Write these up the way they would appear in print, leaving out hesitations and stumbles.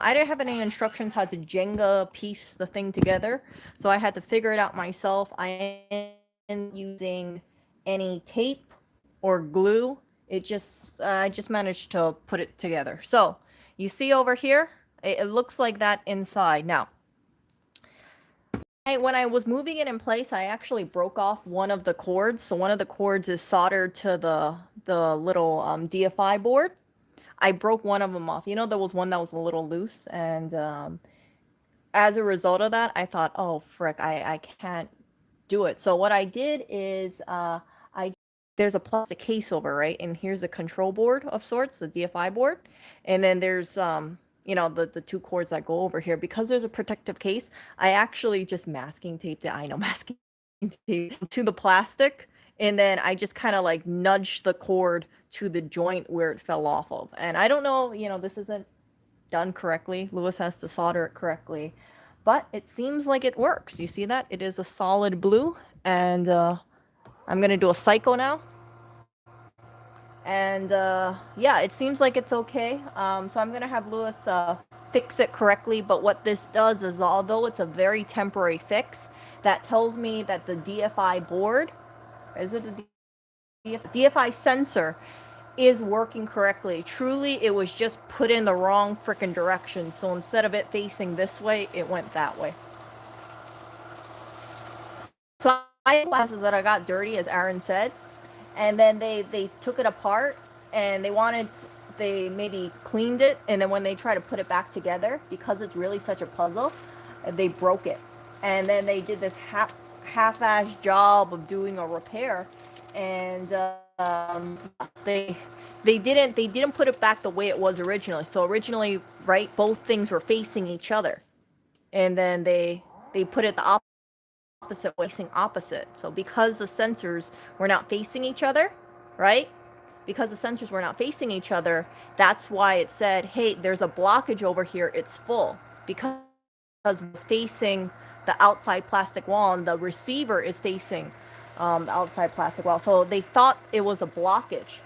I didn't have any instructions how to Jenga piece the thing together, so I had to figure it out myself. I didn't using any tape or glue. I just managed to put it together. So you see over here, it looks like that inside. Now, when I was moving it in place, I actually broke off one of the cords. So one of the cords is soldered to the little DFI board. I broke one of them off. You know, there was one that was a little loose, and as a result of that, I thought, oh frick, I can't do it. So what I did is I there's a plastic case over, right, and here's a control board of sorts, the DFI board, and then there's you know, the two cords that go over here. Because there's a protective case, I actually just masking taped it. I know, masking tape to the plastic, and then I just kind of like nudged the cord to the joint where it fell off of. And I don't know, you know, this isn't done correctly. Lewis has to solder it correctly, but it seems like it works. You see that? It is a solid blue, and I'm gonna do a psycho now. And yeah, it seems like it's okay. So I'm gonna have Lewis fix it correctly. But what this does is, although it's a very temporary fix, that tells me that the DFI board, is it the DFI sensor, is working correctly. Truly, it was just put in the wrong freaking direction. So instead of it facing this way, it went that way. So I glasses that I got dirty, as Aaron said, and then they took it apart, and they maybe cleaned it, and then when they try to put it back together, because it's really such a puzzle, they broke it. And then they did this half-ass job of doing a repair, and they they didn't put it back the way it was originally. So originally, right, both things were facing each other, and then they put it the opposite, facing opposite. So because the sensors were not facing each other, right? Because the sensors were not facing each other, that's why it said, hey, there's a blockage over here, it's full. Because it's facing the outside plastic wall, and the receiver is facing the outside plastic wall. So they thought it was a blockage.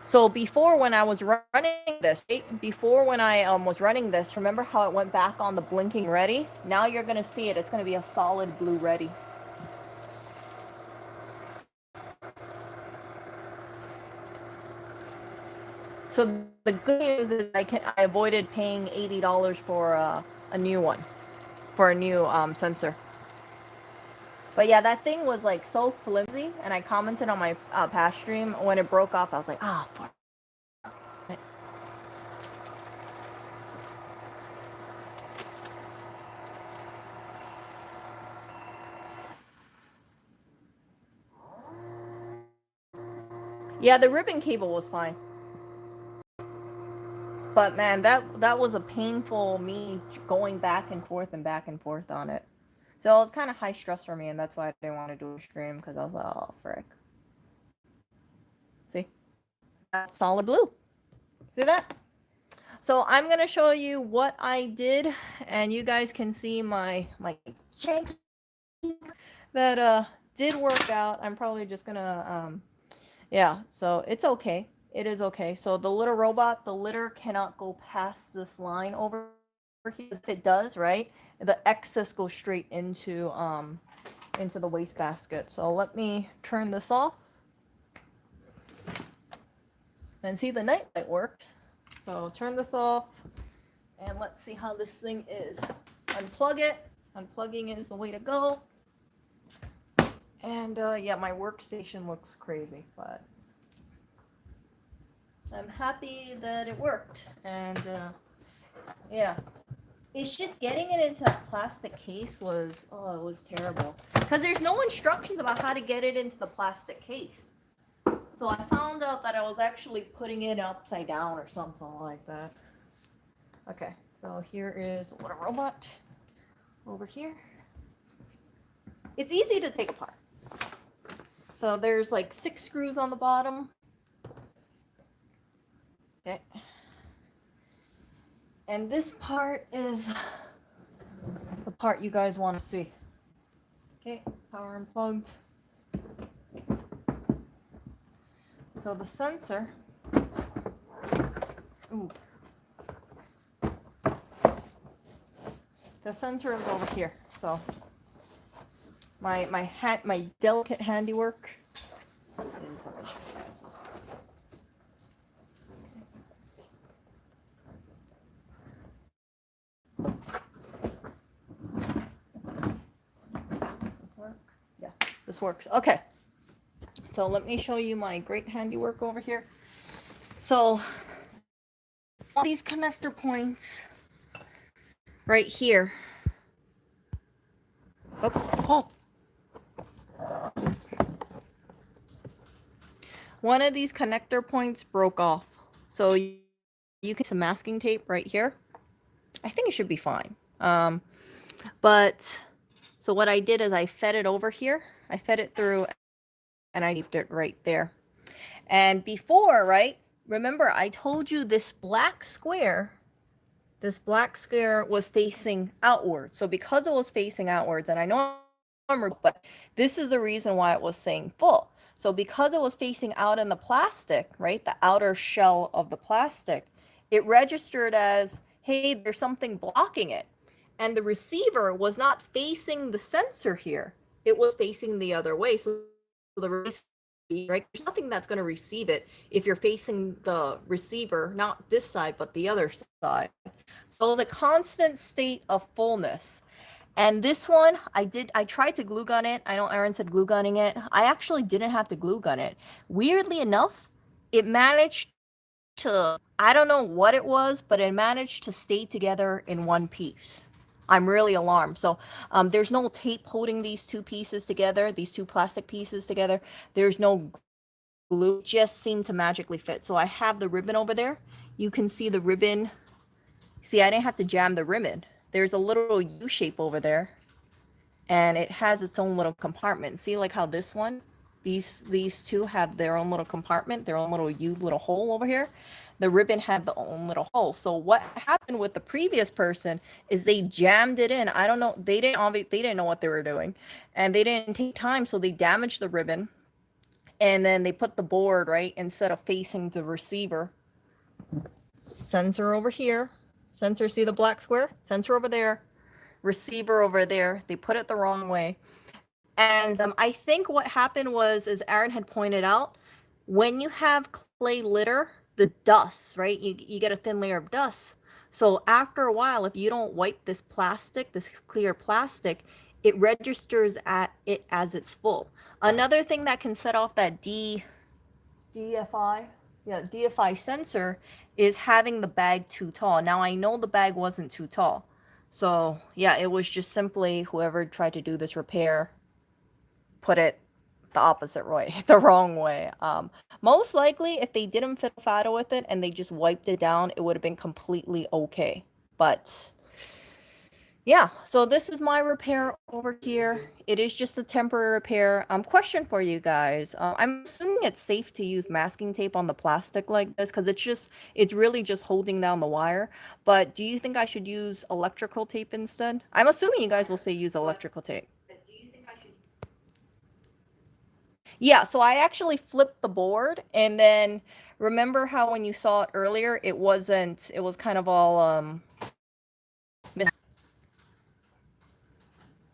So before, when I was running this, right? Before when I was running this, remember how it went back on the blinking ready? Now you're going to see it. It's going to be a solid blue ready. So the good news is I avoided paying $80 for a new one, for a new sensor. But yeah, that thing was like so flimsy, and I commented on my past stream when it broke off. I was like, ah, oh, yeah, the ribbon cable was fine. But man, that was a painful me going back and forth on it. So it was kind of high stress for me, and that's why I didn't want to do a stream, because I was like, oh frick. See, that's solid blue. See that? So I'm gonna show you what I did, and you guys can see my janky that did work out. I'm probably just gonna yeah. So it's okay. It is okay. So the little robot, the litter cannot go past this line over here. If it does, right, the excess goes straight into the wastebasket. So let me turn this off and see the nightlight works. So turn this off, and let's see how this thing is. Unplug it. Unplugging is the way to go. And yeah, my workstation looks crazy, but I'm happy that it worked. And yeah, it's just getting it into that plastic case was, oh, it was terrible. Because there's no instructions about how to get it into the plastic case. So I found out that I was actually putting it upside down or something like that. Okay, so here is the little robot over here. It's easy to take apart. So there's like 6 screws on the bottom. Okay. And this part is the part you guys want to see. Okay, power unplugged. So the sensor, ooh, The sensor is over here. So my delicate handiwork. Does this work? Yeah, this works. Okay. So let me show you my great handiwork over here. So all these connector points right here. Oh. One of these connector points broke off. So you can some masking tape right here. I think it should be fine. But so what I did is I fed it over here. I fed it through and I taped it right there. And before, right, remember I told you this black square was facing outwards. So because it was facing outwards, and I know but this is the reason why it was saying full. So because it was facing out in the plastic, right, the outer shell of the plastic, it registered as, hey, there's something blocking it. And the receiver was not facing the sensor here. It was facing the other way. So the right, there's nothing that's going to receive it if you're facing the receiver, not this side, but the other side. So the constant state of fullness. And this one, I tried to glue gun it. I know Aaron said glue gunning it. I actually didn't have to glue gun it. Weirdly enough, it managed to, I don't know what it was, but it managed to stay together in one piece. I'm really alarmed. So there's no tape holding these two pieces together, these two plastic pieces together. There's no glue. It just seemed to magically fit. So I have the ribbon over there. You can see the ribbon. See, I didn't have to jam the ribbon. There's a little U shape over there, and it has its own little compartment. See, like how this one, these two have their own little compartment, their own little U little hole over here. The ribbon had the own little hole. So what happened with the previous person is they jammed it in. I don't know. They didn't know what they were doing, and they didn't take time. So they damaged the ribbon, and then they put the board right instead of facing the receiver. Sensor over here. Sensor, see the black square? Sensor over there, receiver over there. They put it the wrong way. And I think what happened was, as Aaron had pointed out, when you have clay litter, the dust, right? You get a thin layer of dust. So after a while, if you don't wipe this plastic, this clear plastic, it registers at it as it's full. Another thing that can set off that DFI sensor is having the bag too tall. Now I know the bag wasn't too tall. So yeah, it was just simply whoever tried to do this repair put it the opposite way, the wrong way. Most likely if they didn't fiddle with it and they just wiped it down, it would have been completely okay. But yeah, so this is my repair over here. It is just a temporary repair. Question for you guys. I'm assuming it's safe to use masking tape on the plastic like this because it's really just holding down the wire. But do you think I should use electrical tape instead? I'm assuming you guys will say use electrical tape. Yeah, so I actually flipped the board, and then remember how when you saw it earlier, it was kind of all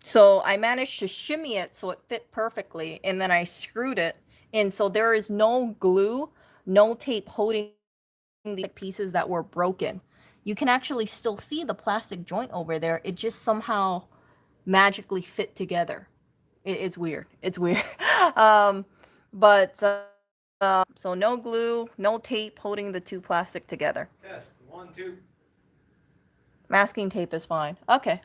so I managed to shimmy it so it fit perfectly, and then I screwed it in. So there is no glue, no tape holding the pieces that were broken. You can actually still see the plastic joint over there. It just somehow magically fit together. It's weird. It's weird. But so no glue, no tape holding the two plastic together. Test 1, 2. Masking tape is fine. Okay.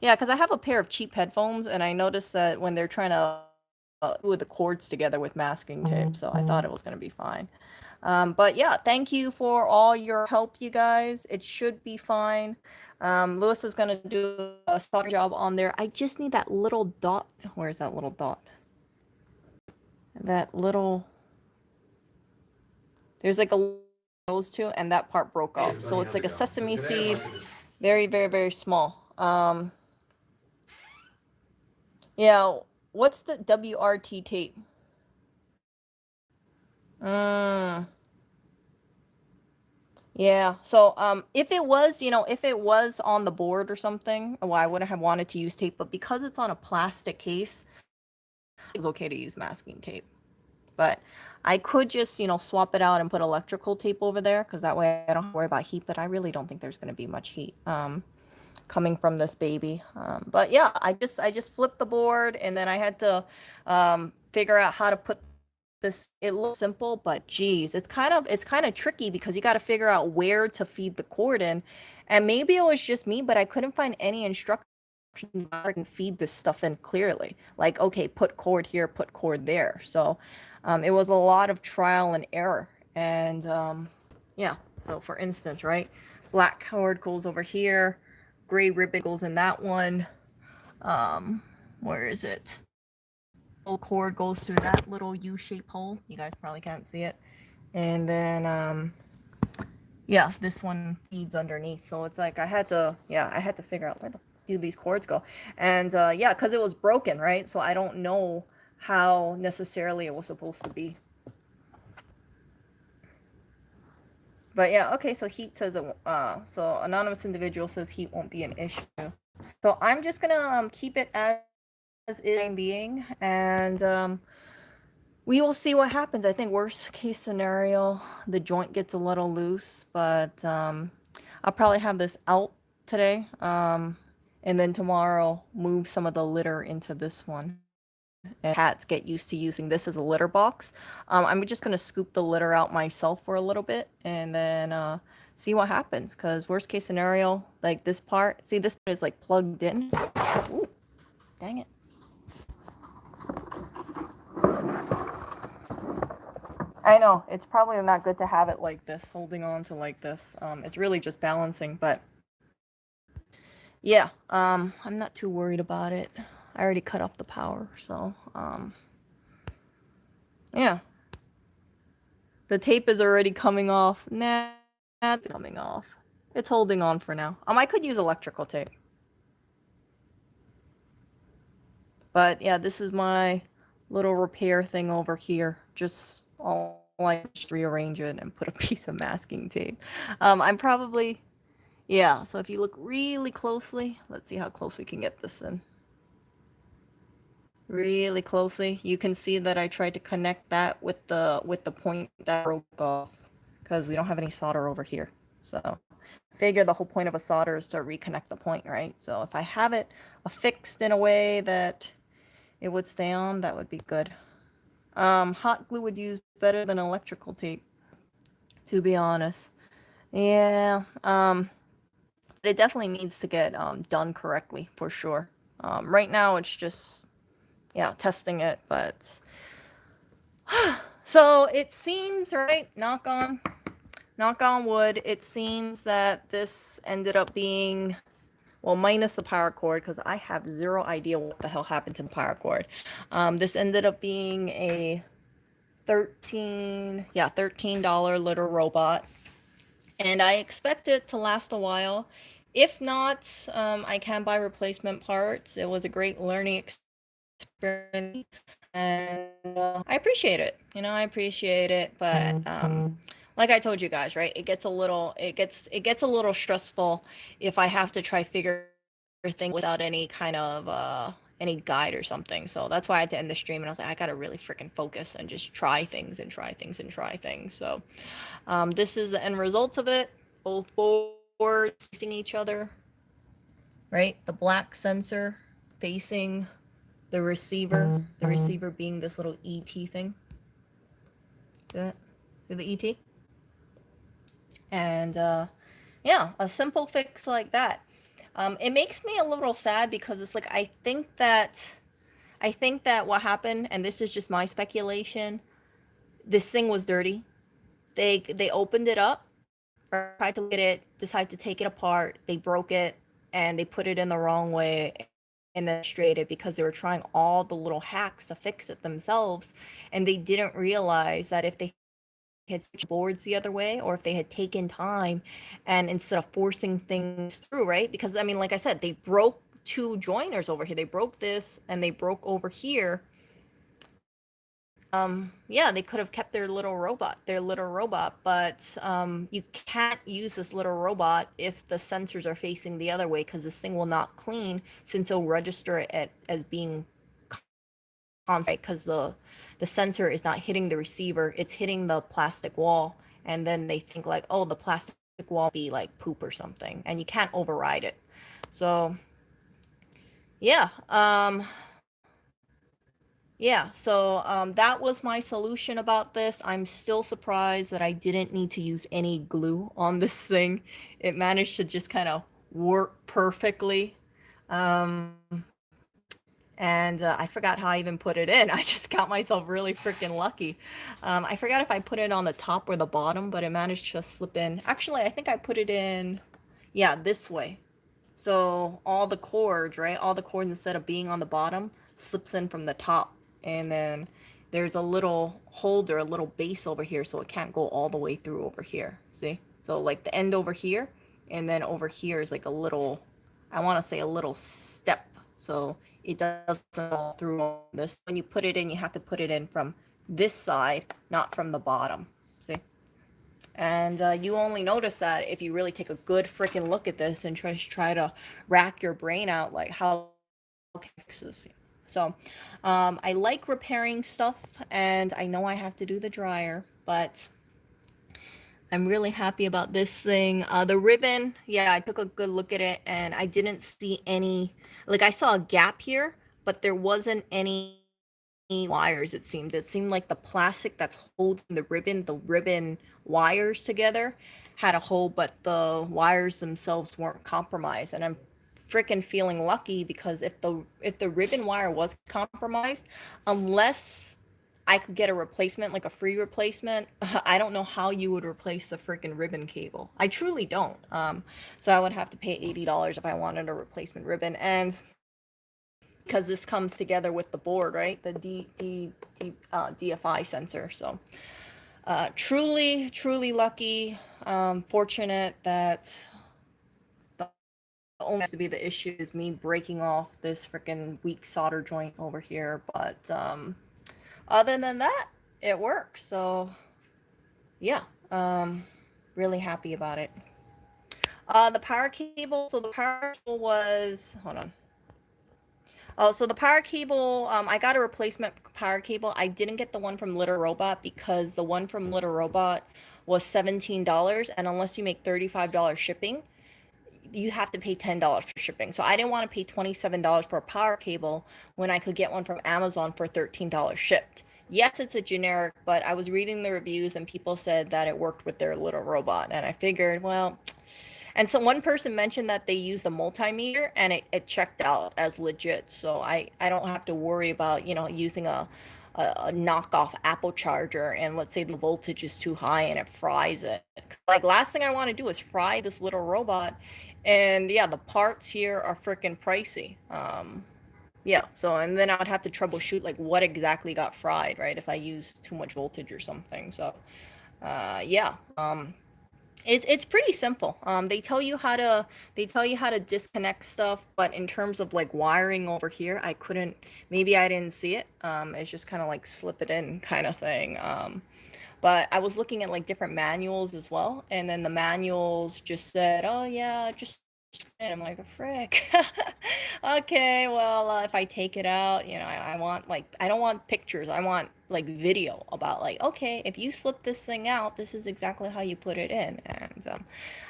Yeah, because I have a pair of cheap headphones, and I noticed that when they're trying to glue the cords together with masking tape, so I thought it was going to be fine. But yeah, thank you for all your help, you guys. It should be fine. Lewis is going to do a soldering job on there. I just need that little dot. Where's that little dot? That little... There's like a those two, and that part broke off. So it's like a sesame seed. Very, very, very small. Yeah, what's the WRT tape? Yeah. So if it was, if it was on the board or something, well, I wouldn't have wanted to use tape, but because it's on a plastic case, it was okay to use masking tape. But I could just, swap it out and put electrical tape over there because that way I don't have to worry about heat, but I really don't think there's going to be much heat coming from this baby. But yeah, I just flipped the board and then I had to figure out how to put this. It looks simple, but geez, it's kind of tricky because you got to figure out where to feed the cord in. And maybe it was just me, but I couldn't find any instructions how I can feed this stuff in clearly. Like, okay, put cord here, put cord there. So it was a lot of trial and error. And yeah, so for instance, right, black cord goes over here, gray ribbon goes in that one. Where is it? Little cord goes through that little U-shaped hole. You guys probably can't see it. And then yeah, this one feeds underneath. So it's like I had to figure out where the do these cords go. And yeah, because it was broken, right? So I don't know how necessarily it was supposed to be. But yeah, okay, so heat says so anonymous individual says heat won't be an issue. So I'm just gonna keep it as is being, and we will see what happens. I think worst case scenario, the joint gets a little loose, but I'll probably have this out today, and then tomorrow move some of the litter into this one. And cats get used to using this as a litter box. I'm just gonna scoop the litter out myself for a little bit, and then see what happens. Cause worst case scenario, like this part, see this part is like plugged in. Ooh, dang it. I know it's probably not good to have it like this, holding on to like this. It's really just balancing, but yeah, I'm not too worried about it. I already cut off the power, so yeah, the tape is already coming off. Nah, it's coming off. It's holding on for now. I could use electrical tape, but yeah, this is my little repair thing over here. Just all like just rearrange it and put a piece of masking tape. I'm probably Yeah, so if you look really closely, let's see how close we can get this in. Really closely, you can see that I tried to connect that with the point that broke off because we don't have any solder over here. So figure the whole point of a solder is to reconnect the point, right? So if I have it affixed in a way that it would stay on, that would be good. Hot glue would use better than electrical tape, to be honest. Yeah, but it definitely needs to get done correctly for sure. Right now, it's just yeah testing it, but so it seems right. Knock on wood. It seems that this ended up being well minus the power cord because I have zero idea what the hell happened to the power cord. This ended up being a $13 little robot, and I expect it to last a while. If not, I can buy replacement parts. It was a great learning experience, and I appreciate it. I appreciate it, but like I told you guys, right? It gets a little stressful if I have to try figure things without any guide or something. So that's why I had to end the stream, and I was like, I gotta really freaking focus and just try things and try things and try things. So this is the end result of it. Both boards facing each other, right? The black sensor facing the receiver being this little ET thing. See that? See the ET? And yeah, a simple fix like that. It makes me a little sad because it's like I think that what happened, and this is just my speculation, this thing was dirty. They opened it up, tried to look at it, decided to take it apart. They broke it, and they put it in the wrong way and then straight it because they were trying all the little hacks to fix it themselves, and they didn't realize that if they had switched boards the other way or if they had taken time and instead of forcing things through, right? Because I mean, like I said, they broke two joiners over here. They broke this and they broke over here. Yeah, they could have kept their little robot, but you can't use this little robot if the sensors are facing the other way because this thing will not clean since it'll register it as being constant because the sensor is not hitting the receiver, it's hitting the plastic wall, and then they think like, oh, the plastic wall be like poop or something, and you can't override it. So yeah, that was my solution about this. I'm still surprised that I didn't need to use any glue on this thing. It managed to just kind of work perfectly. Um, and I forgot how I even put it in. I just got myself really freaking lucky. I forgot if I put it on the top or the bottom, but it managed to slip in. Actually, I think I put it in, yeah, this way. So all the cords, right? All the cords instead of being on the bottom slips in from the top. And then there's a little holder, a little base over here, so it can't go all the way through over here. See? So like the end over here, and then over here is like a little, I want to say a little step. So it doesn't fall through this. When you put it in, you have to put it in from this side, not from the bottom. See? And you only notice that if you really take a good freaking look at this and try to rack your brain out, like how can I fix this? So I like repairing stuff, and I know I have to do the dryer, but I'm really happy about this thing. The ribbon, yeah, I took a good look at it, and I didn't see any, like I saw a gap here, but there wasn't any wires. It seemed like the plastic that's holding the ribbon wires together had a hole, but the wires themselves weren't compromised. And I'm freaking feeling lucky because if the ribbon wire was compromised, unless I could get a replacement, like a free replacement, I don't know how you would replace the freaking ribbon cable. I truly don't. So I would have to pay $80 if I wanted a replacement ribbon. And because this comes together with the board, right? The DFI sensor. So truly lucky, fortunate that the only has to be the issue is me breaking off this freaking weak solder joint over here. But other than that, it works. So yeah, really happy about it. The power cable. So the power cable was, hold on. Oh, so the power cable, I got a replacement power cable. I didn't get the one from Little Robot because the one from Little Robot was $17, and unless you make $35 shipping, you have to pay $10 for shipping. So I didn't want to pay $27 for a power cable when I could get one from Amazon for $13 shipped. Yes, it's a generic, but I was reading the reviews and people said that it worked with their Little Robot, and I figured, well, and so one person mentioned that they used a multimeter and it checked out as legit. So I don't have to worry about, using a knockoff Apple charger and let's say the voltage is too high and it fries it. Like last thing I want to do is fry this little robot. And yeah, the parts here are freaking pricey. Yeah, so and then I would have to troubleshoot like what exactly got fried, right? If I use too much voltage or something. So yeah. It's pretty simple. They tell you how to disconnect stuff, but in terms of like wiring over here, I couldn't. Maybe I didn't see it. It's just kind of like slip it in kind of thing. But I was looking at like different manuals as well, and then the manuals just said, "Oh yeah, just." And I'm like, frick. Okay, well, if I take it out, I want like I don't want pictures. I want like video about like, okay, if you slip this thing out, this is exactly how you put it in. And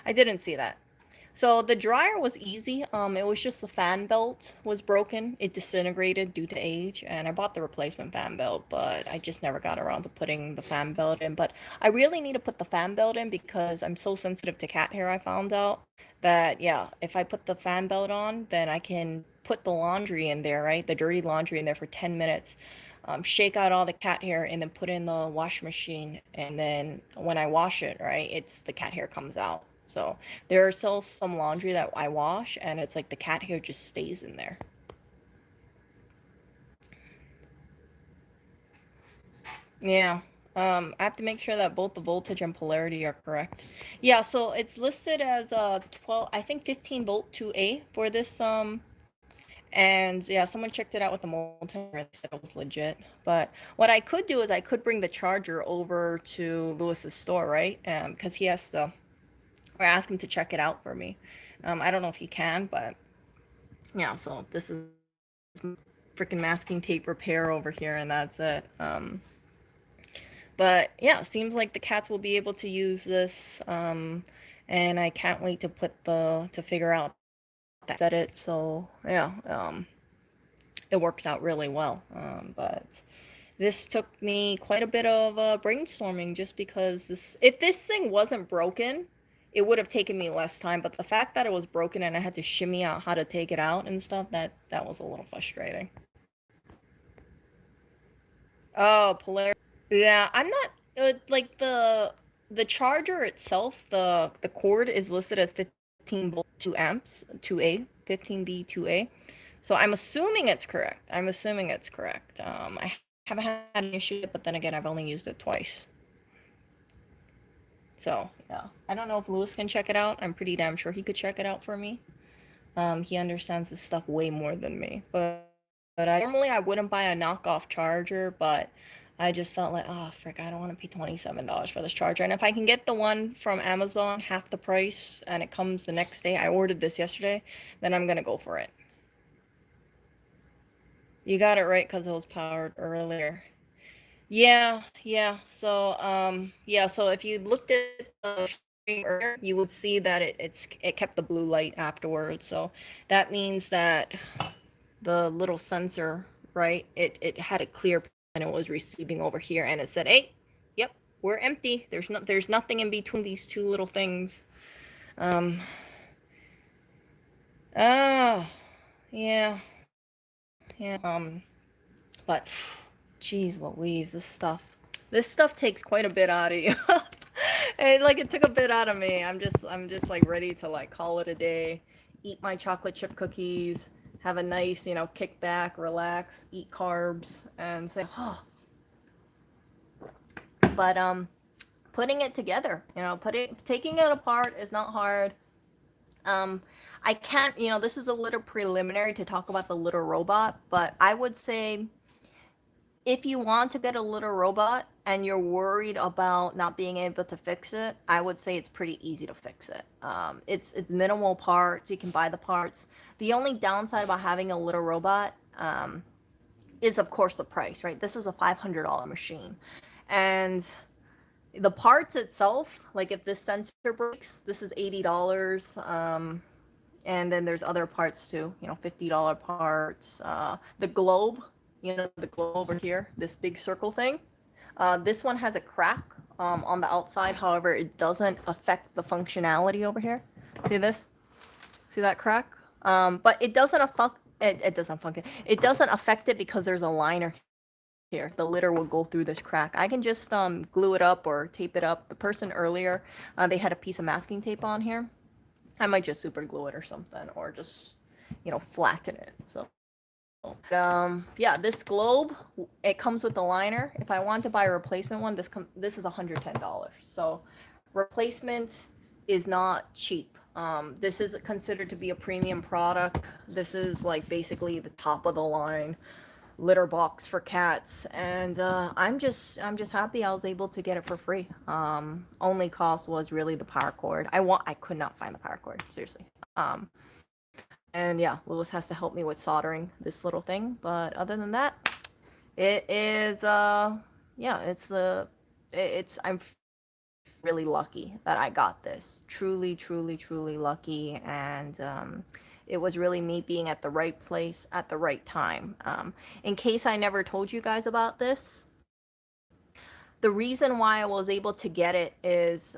I didn't see that. So the dryer was easy. It was just the fan belt was broken. It disintegrated due to age, and I bought the replacement fan belt, but I just never got around to putting the fan belt in. But I really need to put the fan belt in because I'm so sensitive to cat hair. I found out that yeah, if I put the fan belt on, then I can put the laundry in there, right? The dirty laundry in there for 10 minutes. Shake out all the cat hair and then put in the wash machine, and then when I wash it, right, it's the cat hair comes out. So there are still some laundry that I wash, and it's like the cat hair just stays in there. Yeah. I have to make sure that both the voltage and polarity are correct. Yeah, so it's listed as 12, I think 15 volt 2A for this And yeah, someone checked it out with the multimeter and said it was legit. But what I could do is I could bring the charger over to Lewis's store, right? Because he has to, or ask him to check it out for me. I don't know if he can, but yeah. So this is freaking masking tape repair over here, and that's it. But yeah, seems like the cats will be able to use this. And I can't wait to figure out that set it. So yeah, it works out really well. But this took me quite a bit of brainstorming just because if this thing wasn't broken, it would have taken me less time. But the fact that it was broken and I had to shimmy out how to take it out and stuff, that was a little frustrating. Oh, polarity. Yeah, I'm not like the charger itself, the cord is listed as 15 volt 2 amps, 2A, 15B 2A. So I'm assuming it's correct. I haven't had an issue, but then again, I've only used it twice. So, yeah. I don't know if Lewis can check it out. I'm pretty damn sure he could check it out for me. He understands this stuff way more than me. But normally I wouldn't buy a knockoff charger, but I just thought like, oh frick, I don't want to pay $27 for this charger. And if I can get the one from Amazon half the price and it comes the next day, I ordered this yesterday, then I'm gonna go for it. You got it right because it was powered earlier. Yeah, yeah. So, yeah. So if you looked at the stream earlier, you would see that it kept the blue light afterwards. So that means that the little sensor, right? It had a clear and it was receiving over here, and it said, "Hey, yep, we're empty. There's nothing in between these two little things." Um. Oh, yeah, yeah. But, geez, Louise, this stuff takes quite a bit out of you. And like it took a bit out of me. I'm just like ready to like call it a day, eat my chocolate chip cookies, have a nice, kick back, relax, eat carbs, and say, oh. But putting it together, taking it apart is not hard. Um, I can't, this is a little preliminary to talk about the little robot, but I would say if you want to get a little robot and you're worried about not being able to fix it, I would say it's pretty easy to fix it. It's minimal parts. You can buy the parts. The only downside about having a little robot is, of course, the price. Right? This is a $500 machine, and the parts itself, like if this sensor breaks, this is $80. And then there's other parts too, $50 parts. The globe, the globe over here, this big circle thing. This one has a crack on the outside. However, it doesn't affect the functionality over here. See this? See that crack? But it doesn't affect it doesn't function. It doesn't affect it because there's a liner here. The litter will go through this crack. I can just glue it up or tape it up. The person earlier, they had a piece of masking tape on here. I might just super glue it or something, or just, flatten it. So, yeah, this globe, it comes with the liner. If I want to buy a replacement one, this is $110. So, replacement is not cheap. This is considered to be a premium product. This is like basically the top of the line litter box for cats, and I'm just happy I was able to get it for free. Only cost was really the power cord. I could not find the power cord, seriously. And yeah, Lewis has to help me with soldering this little thing, but other than that, it is yeah, I'm really lucky that I got this. Truly, truly, truly lucky. And it was really me being at the right place at the right time. In case I never told you guys about this, the reason why I was able to get it is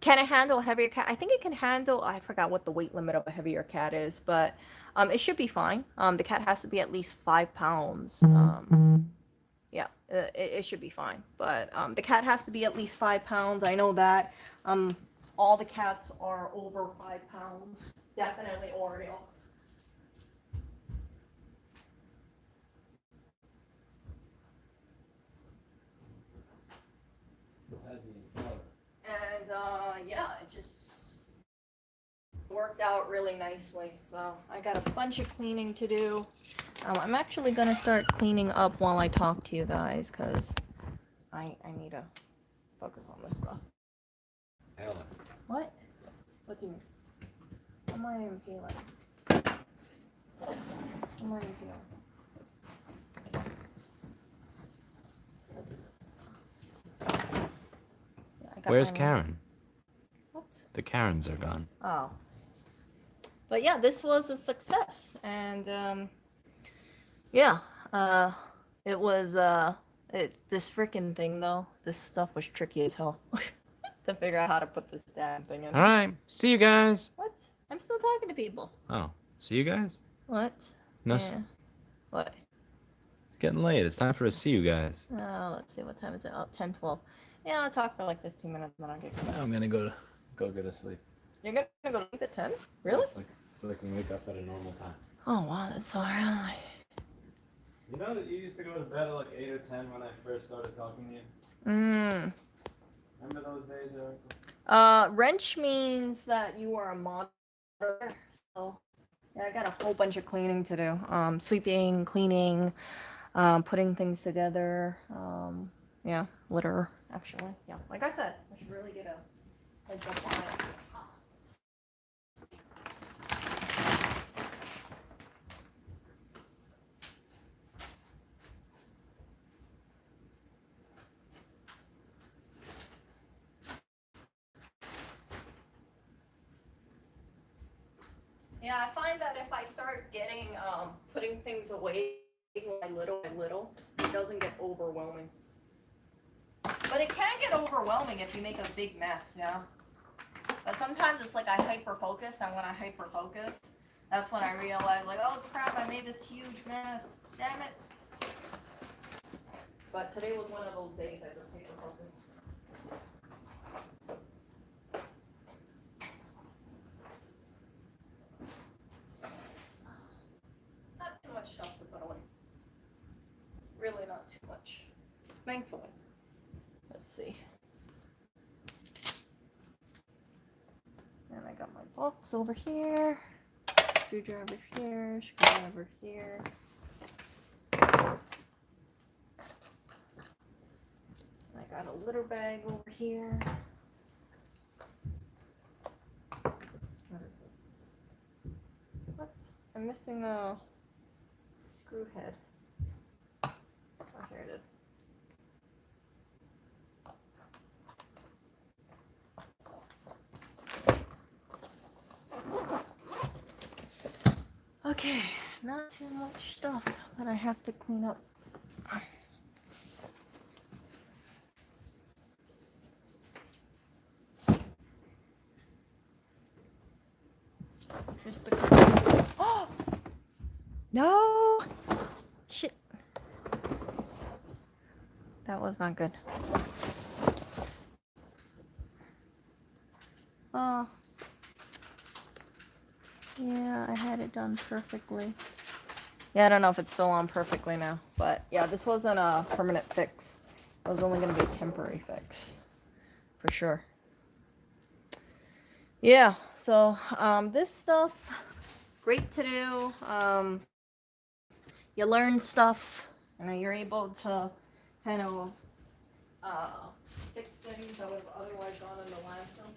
can it handle a heavier cat? I think it can handle, I forgot what the weight limit of a heavier cat is, but it should be fine. The cat has to be at least 5 pounds. Yeah, it should be fine. But the cat has to be at least 5 pounds. I know that. All the cats are over 5 pounds. Definitely Oreo. And yeah, it just worked out really nicely. So I got a bunch of cleaning to do. I'm actually gonna start cleaning up while I talk to you guys because I need to focus on this stuff. Ellen. What? What do you mean? I'm not even peeling. I'm not even peeling. Yeah, I got Where's my- Karen? What? The Karens are gone. Oh. But yeah, this was a success, and yeah, it was this freaking thing though. This stuff was tricky as hell to figure out how to put this damn thing in. All right. See you guys. What? I'm still talking to people. Oh, see you guys? What? No, Yeah. What? It's getting late. It's time for a see you guys. Oh, let's see. What time is it? Oh, 10:12. Yeah, I'll talk for like 15 minutes and then I'll get going. I'm gonna go get to sleep. You're gonna go to sleep at 10? Really? So I can wake up at a normal time. Oh, wow, that's so early. You know that you used to go to bed at like 8 or 10 when I first started talking to you? Remember those days, Erica? Wrench means that you are a moderator. So, yeah, I got a whole bunch of cleaning to do. Sweeping, cleaning, putting things together. Yeah, litter, actually. Yeah, like I said, I should really get a heads up on it. Yeah, I find that if I start getting putting things away by little, it doesn't get overwhelming. But it can get overwhelming if you make a big mess, yeah. But sometimes it's like I hyper focus, and when I hyper focus, that's when I realize, like, oh crap, I made this huge mess. Damn it. But today was one of those days I just hyper focused. Not too much stuff to put away. Really not too much. Thankfully. Let's see. And I got my box over here. Screwdriver here. Screwdriver here. I got a litter bag over here. What is this? What? I'm missing a screw head. Oh, here it is. Okay, not too much stuff that I have to clean up. Just the oh no shit. That was not good. Oh. Yeah, I had it done perfectly. Yeah, I don't know if it's still on perfectly now, but yeah, this wasn't a permanent fix. It was only going to be a temporary fix, for sure. Yeah, so this stuff, great to do. You learn stuff, and you're able to kind of fix things that would have otherwise gone in the landfill.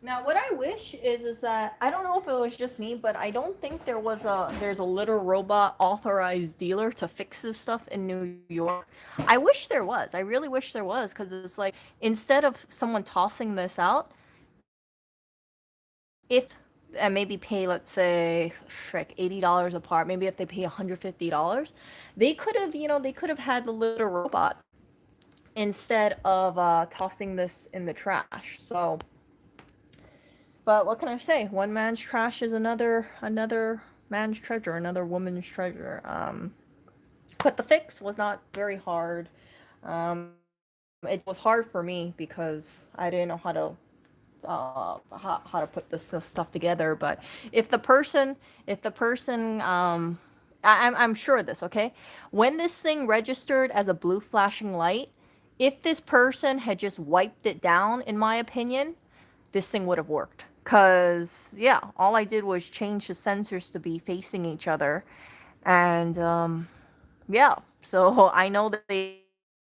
Now, what I wish is that I don't know if it was just me, but I don't think there's a litter robot authorized dealer to fix this stuff in New York. I wish there was. I really wish there was, because it's like instead of someone tossing this out, and maybe pay, let's say, frick, $80 a part. Maybe if they pay $150, they could have had the litter robot instead of tossing this in the trash. So. But what can I say? One man's trash is another man's treasure, another woman's treasure. But the fix was not very hard. it was hard for me because I didn't know how to put this stuff together. But if the person, I'm sure of this, okay? When this thing registered as a blue flashing light, if this person had just wiped it down, in my opinion, this thing would have worked. Cause yeah, all I did was change the sensors to be facing each other, and yeah. So I know that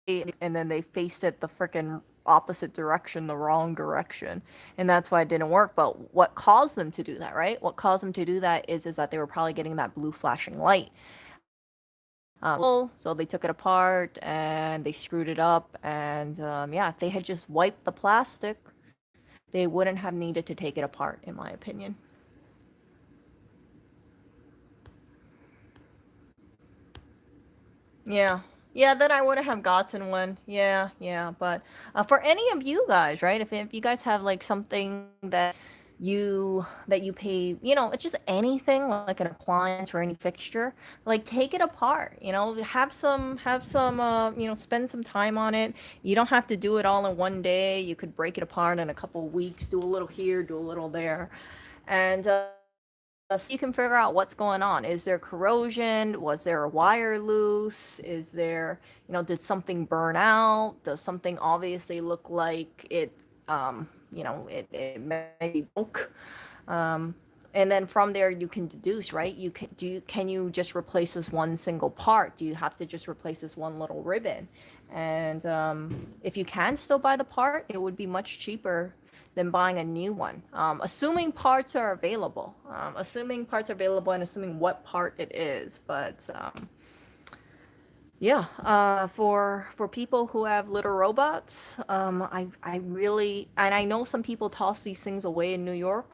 and then they faced it the freaking opposite direction, the wrong direction, and that's why it didn't work. But what caused them to do that, right? What caused them to do that is that they were probably getting that blue flashing light. So they took it apart and they screwed it up, and yeah, if they had just wiped the plastic, they wouldn't have needed to take it apart, in my opinion. Yeah. Yeah, then I would have gotten one. Yeah, yeah. But for any of you guys, right? If you guys have like something that you pay, it's just anything like an appliance or any fixture, like take it apart, have some spend some time on it. You don't have to do it all in one day. You could break it apart in a couple of weeks, do a little here, do a little there. And so you can figure out what's going on. Is there corrosion? Was there a wire loose? Is there, did something burn out? Does something obviously look like it may be broke? Um, and then from there you can deduce, right? Can you just replace this one single part? Do you have to just replace this one little ribbon? And if you can still buy the part, it would be much cheaper than buying a new one. Assuming parts are available. And assuming what part it is. But yeah, for people who have little robots, I really, and I know some people toss these things away in New York.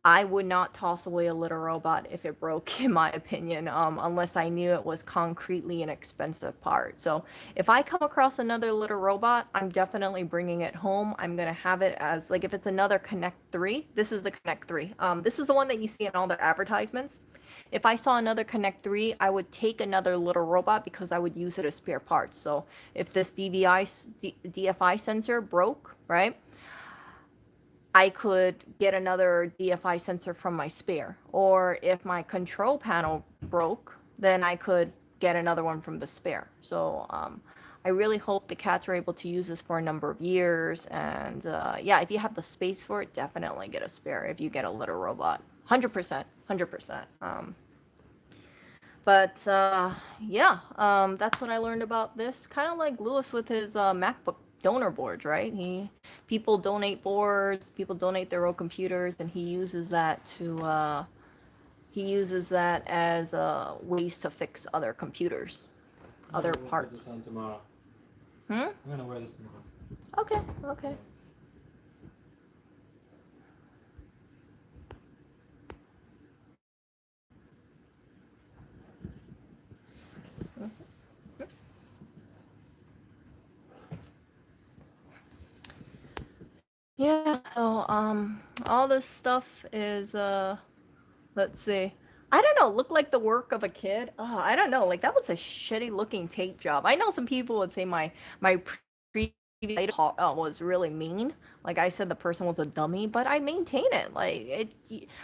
I would not toss away a little robot if it broke, in my opinion, unless I knew it was concretely an expensive part. So if I come across another little robot, I'm definitely bringing it home. I'm gonna have it as like if it's another Connect 3. This is the Connect 3. This is the one that you see in all the advertisements. If I saw another Connect 3, I would take another little robot because I would use it as spare parts. So if this DFI sensor broke, right? I could get another DFI sensor from my spare. Or if my control panel broke, then I could get another one from the spare. So I really hope the cats are able to use this for a number of years. And yeah, if you have the space for it, definitely get a spare if you get a little robot. 100%, 100%. But yeah, that's what I learned about this. Kind of like Lewis with his MacBook donor boards, right? People donate boards, people donate their own computers, and he uses that as ways to fix other computers, other parts. Put this on tomorrow. Hmm. I'm gonna wear this tomorrow. Okay. Okay. Yeah. So all this stuff is let's see. I don't know, look like the work of a kid. Oh, I don't know. Like that was a shitty looking tape job. I know some people would say my previous was really mean. Like I said, the person was a dummy, but I maintain it. Like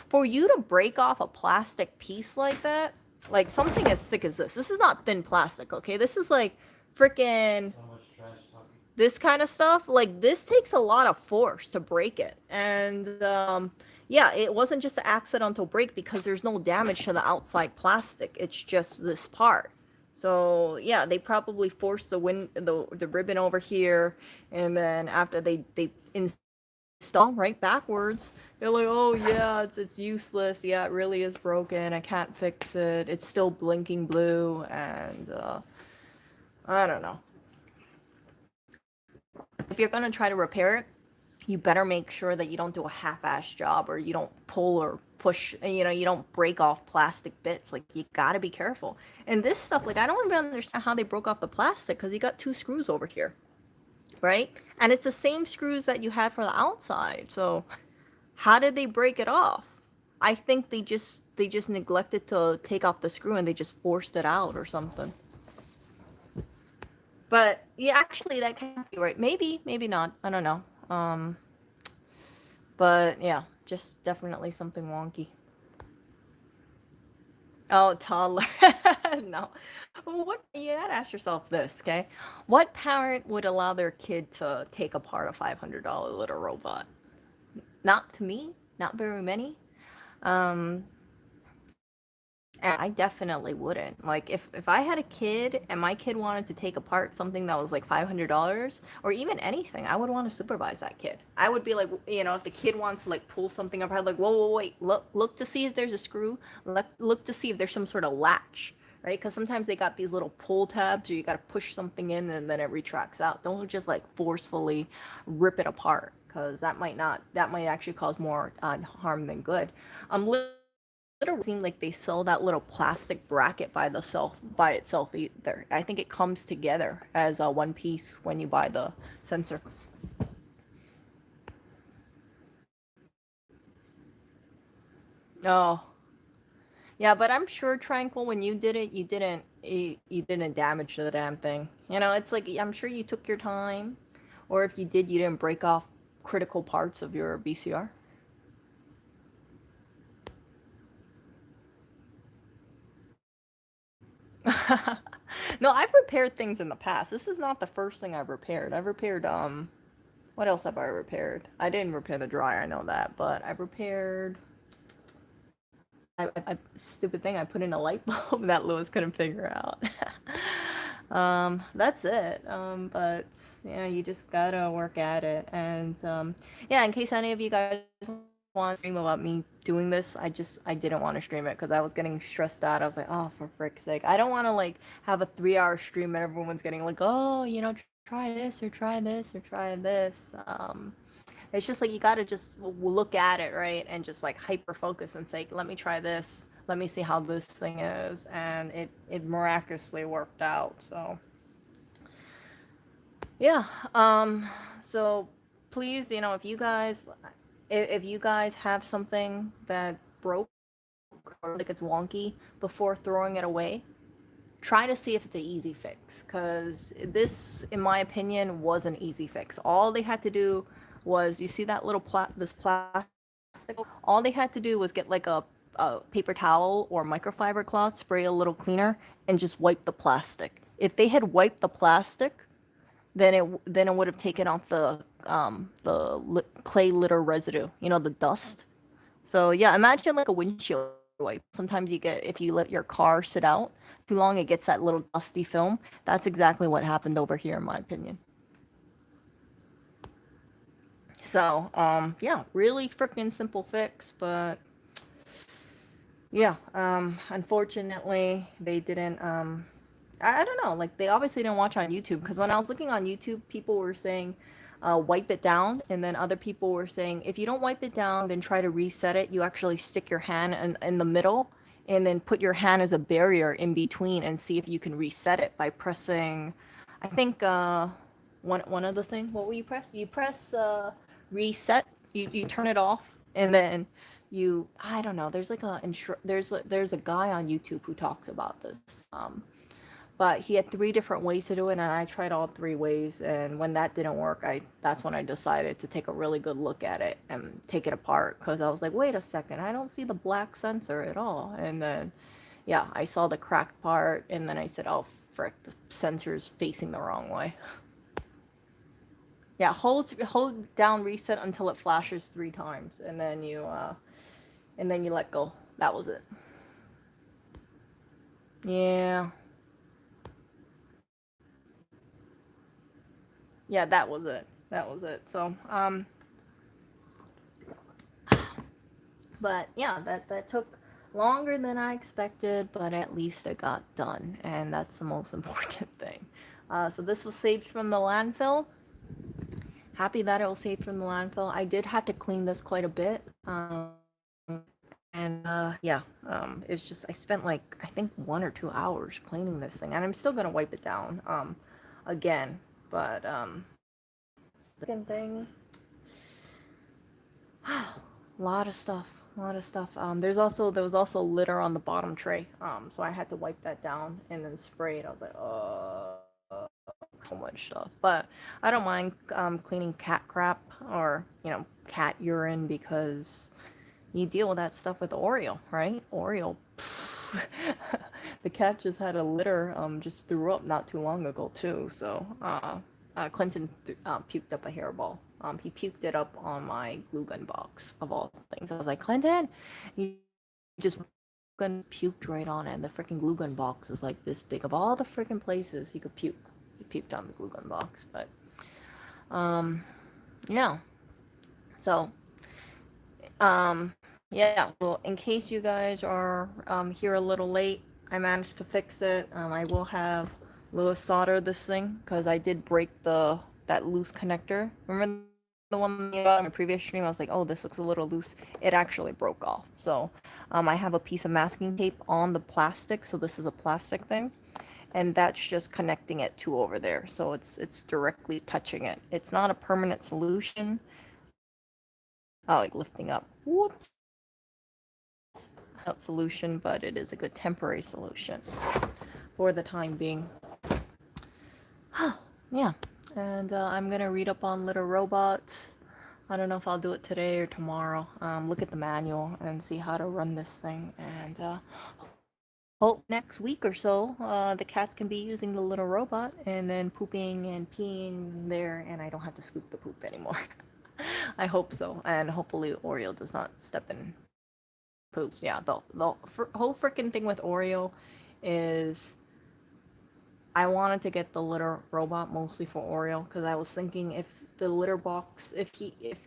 for you to break off a plastic piece like that, like something as thick as this. This is not thin plastic, okay? This is like freaking So much trash talking. this kind of stuff. Like this takes a lot of force to break it, and yeah, it wasn't just an accidental break because there's no damage to the outside plastic. It's just this part. So yeah, they probably forced the ribbon over here, and then after they install right backwards, they're like, oh yeah, it's useless. Yeah, it really is broken. I can't fix it. It's still blinking blue, and I don't know. If you're gonna try to repair it, you better make sure that you don't do a half-ass job or you don't pull or push, you don't break off plastic bits. Like you gotta be careful. And this stuff, like I don't even understand how they broke off the plastic because you got two screws over here, right? And it's the same screws that you had for the outside. So how did they break it off? I think they just neglected to take off the screw and they just forced it out or something. But yeah, actually, that can't be right. Maybe, maybe not. I don't know. Um, but yeah, just definitely something wonky. Oh, toddler. No. What you gotta ask yourself this, okay? What parent would allow their kid to take apart a $500 little robot? Not to me, not very many. Um, and I definitely wouldn't. Like if I had a kid and my kid wanted to take apart something that was like $500 or even anything, I would want to supervise that kid. I would be like, if the kid wants to like pull something apart, like, whoa, whoa, wait, look to see if there's a screw. Look to see if there's some sort of latch, right? Because sometimes they got these little pull tabs, or you got to push something in and then it retracts out. Don't just like forcefully rip it apart, because that might actually cause more harm than good. Literally seem like they sell that little plastic bracket by itself either. I think it comes together as a one piece when you buy the sensor. Oh, yeah, but I'm sure Tranquil, when you did it, you didn't damage the damn thing. It's like I'm sure you took your time, or if you did, you didn't break off critical parts of your BCR. No, I've repaired things in the past. This is not the first thing I've repaired. I've repaired what else have I repaired? I didn't repair the dryer, I know that, but I've repaired. Stupid thing, I put in a light bulb that Lewis couldn't figure out. That's it. But yeah, you just gotta work at it. And yeah, in case any of you guys want to stream about me doing this, I didn't want to stream it because I was getting stressed out. I was like, oh, for frick's sake, I don't want to like have a 3 hour stream and everyone's getting like, oh, try this or try this or try this. It's just like you gotta just look at it, right, and just like hyper focus and say, let me try this, let me see how this thing is, and it miraculously worked out. So yeah, so please, if you guys have something that broke or like it's wonky, before throwing it away, try to see if it's an easy fix, because this, in my opinion, was an easy fix. All they had to do was, you see that little this plastic, all they had to do was get like a paper towel or microfiber cloth, spray a little cleaner, and just wipe the plastic. If they had wiped the plastic, then it would have taken off the clay litter residue, the dust. So yeah, imagine like a windshield wipe. Sometimes you get, if you let your car sit out too long, it gets that little dusty film. That's exactly what happened over here, in my opinion. So yeah, really freaking simple fix, but yeah, unfortunately they didn't. I don't know, like they obviously didn't watch on YouTube, because when I was looking on YouTube, people were saying wipe it down, and then other people were saying if you don't wipe it down, then try to reset it. You actually stick your hand in the middle, and then put your hand as a barrier in between, and see if you can reset it by pressing. I think one of the things. What will you press? You press reset. You turn it off, and then I don't know. There's like there's a guy on YouTube who talks about this. But he had three different ways to do it, and I tried all three ways, and when that didn't work, that's when I decided to take a really good look at it and take it apart, because I was like, wait a second, I don't see the black sensor at all. And then yeah, I saw the cracked part, and then I said, oh frick, the sensor's facing the wrong way. Yeah, hold down reset until it flashes 3 times, and then you let go. That was it. Yeah. Yeah, that was it. That was it. So but yeah, that took longer than I expected, but at least it got done, and that's the most important thing. So this was saved from the landfill. Happy that it was saved from the landfill. I did have to clean this quite a bit. And yeah, it's just, I spent like, I think 1 or 2 hours cleaning this thing, and I'm still gonna wipe it down again. But the second thing, a lot of stuff, a lot of stuff. There was also litter on the bottom tray. So I had to wipe that down and then spray it. I was like, oh. so much stuff. But I don't mind cleaning cat crap or cat urine because you deal with that stuff with Oreo, right? Oreo. The cat just had a litter, just threw up not too long ago too. So Clinton puked up a hairball. He puked it up on my glue gun box of all things. I was like, Clinton, he just gun puked right on it. And the freaking glue gun box is like this big. Of all the freaking places he could puke, he puked on the glue gun box. But yeah. So yeah. Well, in case you guys are here a little late, I managed to fix it. I will have Lewis solder this thing because I did break that loose connector. Remember the one about in my previous stream? I was like, oh, this looks a little loose. It actually broke off. So I have a piece of masking tape on the plastic. So this is a plastic thing, and that's just connecting it to over there. So it's directly touching it. It's not a permanent solution. Oh, like lifting up. Whoops. Not solution, but it is a good temporary solution for the time being. Yeah, and I'm gonna read up on Little Robots. I don't know if I'll do it today or tomorrow. Look at the manual and see how to run this thing, and hope next week or so the cats can be using the little robot and then pooping and peeing there, and I don't have to scoop the poop anymore. I hope so, and hopefully Oreo does not step in poops. Yeah, the whole freaking thing with Oreo is I wanted to get the litter robot mostly for Oreo because I was thinking if the litter box, if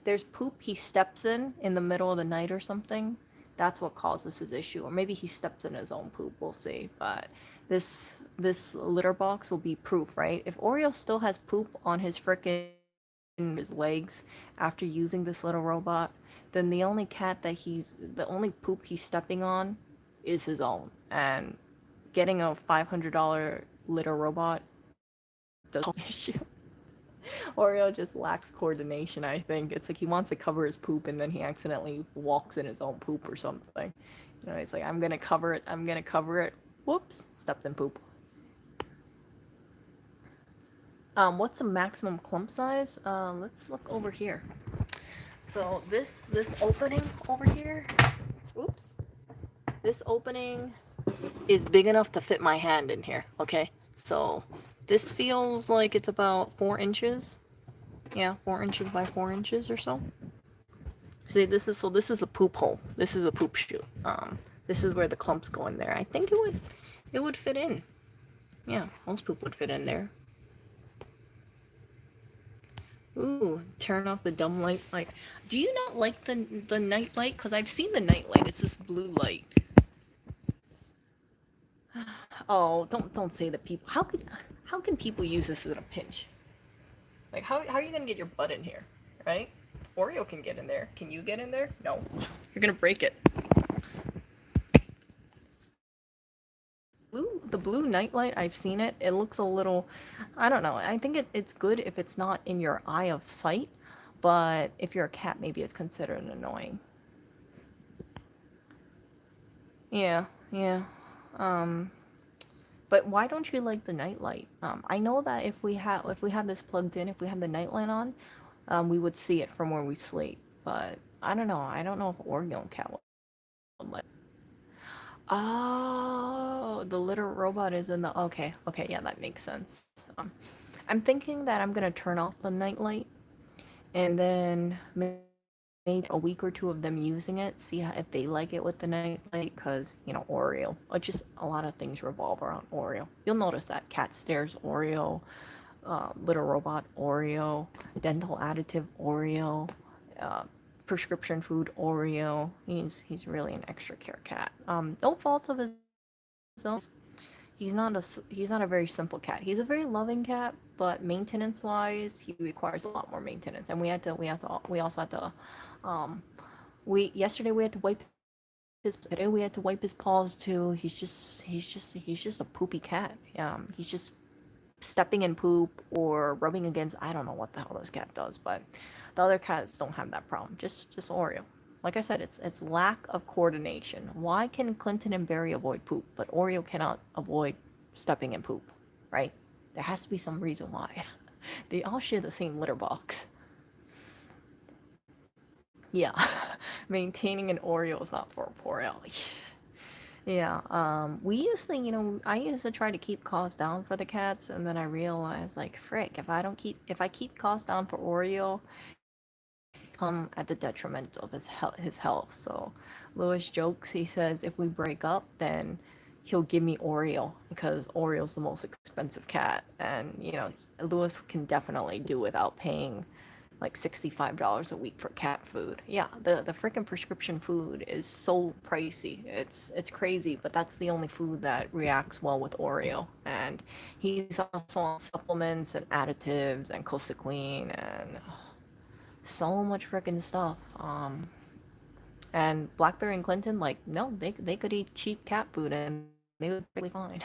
there's poop he steps in the middle of the night or something, that's what causes his issue. Or maybe he steps in his own poop. We'll see. But this litter box will be proof, right? If Oreo still has poop on his frickin' his legs after using this little robot, then the only poop he's stepping on is his own. And getting a $500 litter robot doesn't solve the issue. Oreo just lacks coordination, I think. It's like he wants to cover his poop and then he accidentally walks in his own poop or something. He's like, I'm gonna cover it. Whoops, stepped in poop. What's the maximum clump size? Let's look over here. So this opening over here, oops, this opening is big enough to fit my hand in here, okay? So this feels like it's about 4 inches. Yeah, 4 inches by 4 inches or so. See, this is a poop hole. This is a poop chute. This is where the clumps go in there. I think it would fit in. Yeah, most poop would fit in there. Ooh, turn off the dumb light. Like, do you not like the night light? Because I've seen the night light. It's this blue light. Oh, don't say that people. How can people use this in a pinch? Like, how are you gonna get your butt in here, right? Oreo can get in there. Can you get in there? No, you're gonna break it. The blue nightlight, I've seen it. It looks a little, I don't know. I think it's good if it's not in your eye of sight, but if you're a cat, maybe it's considered annoying. Yeah. But why don't you like the nightlight? I know that if we have this plugged in, if we have the nightlight on, we would see it from where we sleep. But I don't know. I don't know if Oreo and cat would like. Oh, the little robot is in the. Okay, yeah, that makes sense. I'm thinking that I'm gonna turn off the nightlight, and then maybe a week or two of them using it, see if they like it with the nightlight, because Oreo. Just a lot of things revolve around Oreo. You'll notice that cat stairs Oreo, little robot Oreo, dental additive Oreo, prescription food Oreo. He's really an extra care cat. No fault of his own. He's not a very simple cat. He's a very loving cat, but maintenance wise, he requires a lot more maintenance. And we also had to yesterday we had to wipe his paws too. He's just a poopy cat. He's just stepping in poop or rubbing against. I don't know what the hell this cat does, but the other cats don't have that problem. Just Oreo. Like I said, it's lack of coordination. Why can Clinton and Barry avoid poop, but Oreo cannot avoid stepping in poop, right? There has to be some reason why. They all share the same litter box. Yeah, maintaining an Oreo is not for a poor Ellie. Yeah, we used to, I used to try to keep costs down for the cats, and then I realized, like, frick, if I keep costs down for Oreo, come at the detriment of his health. So, Lewis jokes. He says if we break up, then he'll give me Oreo because Oreo's the most expensive cat, and Lewis can definitely do without paying like $65 a week for cat food. Yeah, the freaking prescription food is so pricey. It's crazy, but that's the only food that reacts well with Oreo. And he's also on supplements and additives and Cosequin and so much freaking stuff. And Blackberry and Clinton, like, no, they could eat cheap cat food and they would be perfectly fine.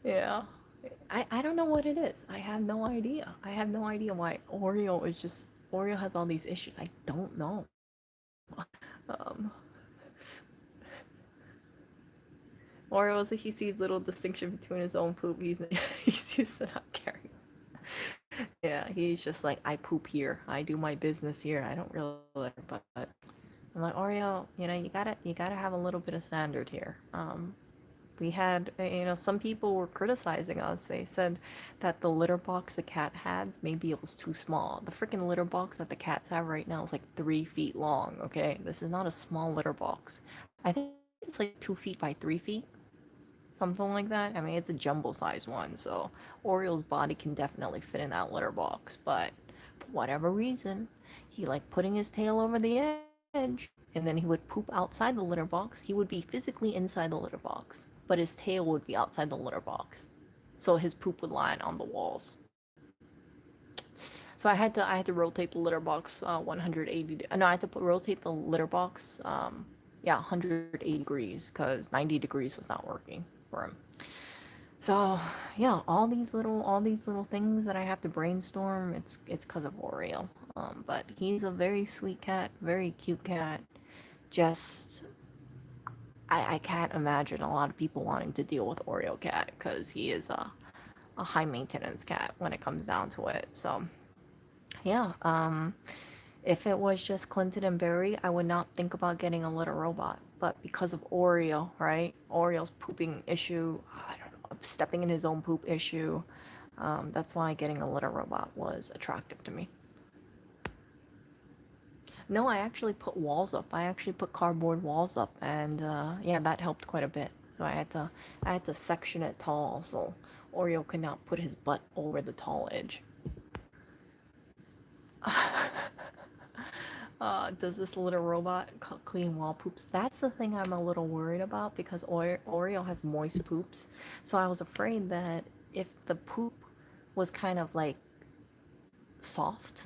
Yeah. I don't know what it is. I have no idea. I have no idea why Oreo has all these issues. I don't know. Um, Oreo, he sees little distinction between his own poop. He's used to not caring. Yeah, he's just like, I poop here. I do my business here. I don't really, but I'm like, Oreo, you gotta have a little bit of standard here. We had, some people were criticizing us. They said that the litter box the cat had, maybe it was too small. The freaking litter box that the cats have right now is like 3 feet long, okay? This is not a small litter box. I think it's like 2 feet by 3 feet, something like that. I mean, it's a jumbo size one, so Oriole's body can definitely fit in that litter box. But for whatever reason, he liked putting his tail over the edge, and then he would poop outside the litter box. He would be physically inside the litter box, but his tail would be outside the litter box. So his poop would line on the walls. So I had to rotate the litter box 180. No, I had to rotate the litter box yeah, 180 degrees because 90 degrees was not working for him. So yeah, all these little things that I have to brainstorm. It's because of Oreo. But he's a very sweet cat, very cute cat. Just I can't imagine a lot of people wanting to deal with Oreo cat because he is a high maintenance cat when it comes down to it. So yeah, if it was just Clinton and Barry, I would not think about getting a litter robot. But because of Oreo, right? Oreo's pooping issue, I don't know, stepping in his own poop issue. That's why getting a litter robot was attractive to me. No, I actually put walls up. I actually put cardboard walls up, and yeah, that helped quite a bit. So I had to section it tall so Oreo could not put his butt over the tall edge. Does this little robot clean wall poops? That's the thing I'm a little worried about because Oreo has moist poops. So I was afraid that if the poop was kind of like soft,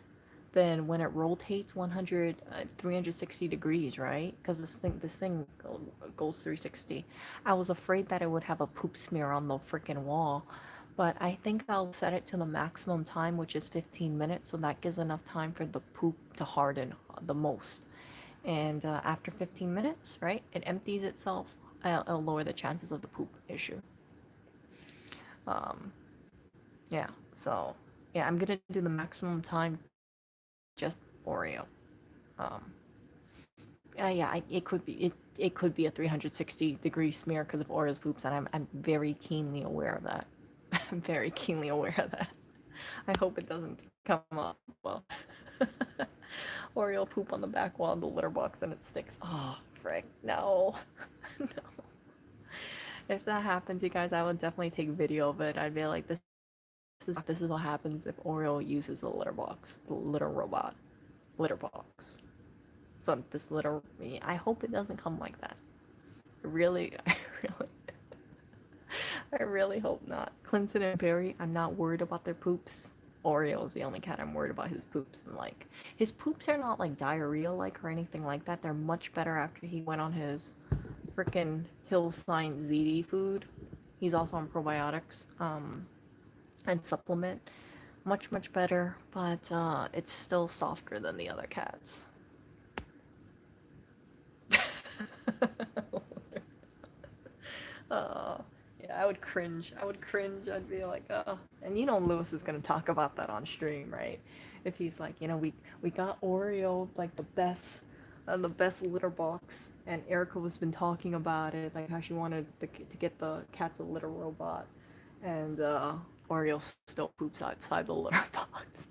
then when it rotates 360 degrees, right? Because this thing goes 360. I was afraid that it would have a poop smear on the freaking wall, but I think I'll set it to the maximum time, which is 15 minutes, so that gives enough time for the poop to harden the most. And after 15 minutes, right, it empties itself. It'll lower the chances of the poop issue. Um, yeah, so yeah, I'm gonna do the maximum time just Oreo. Um, yeah, it could be a 360-degree smear because of Oreo's poops, and I'm very keenly aware of that. I'm very keenly aware of that. I hope it doesn't come up. Well, Oreo poop on the back wall of the litter box and it sticks. Oh, frick, no, no. If that happens, you guys, I would definitely take video of it. I'd be like, this is what happens if Oreo uses the litter box, the litter robot, litter box. So this litter, I hope it doesn't come like that. Really, really, I really hope not. Clinton and Barry, I'm not worried about their poops. Oreo is the only cat I'm worried about his poops. And like, his poops are not like diarrhea like or anything like that. They're much better after he went on his freaking Hillside ZD food. He's also on probiotics and supplement. Much better, but it's still softer than the other cats. uh, yeah, I would cringe. I would cringe. I'd be like, and you know Lewis is gonna talk about that on stream, right? If he's like, we got Oreo like the best litter box, and Erica was been talking about it, like how she wanted to get the cat's a litter robot, and Oreo still poops outside the litter box.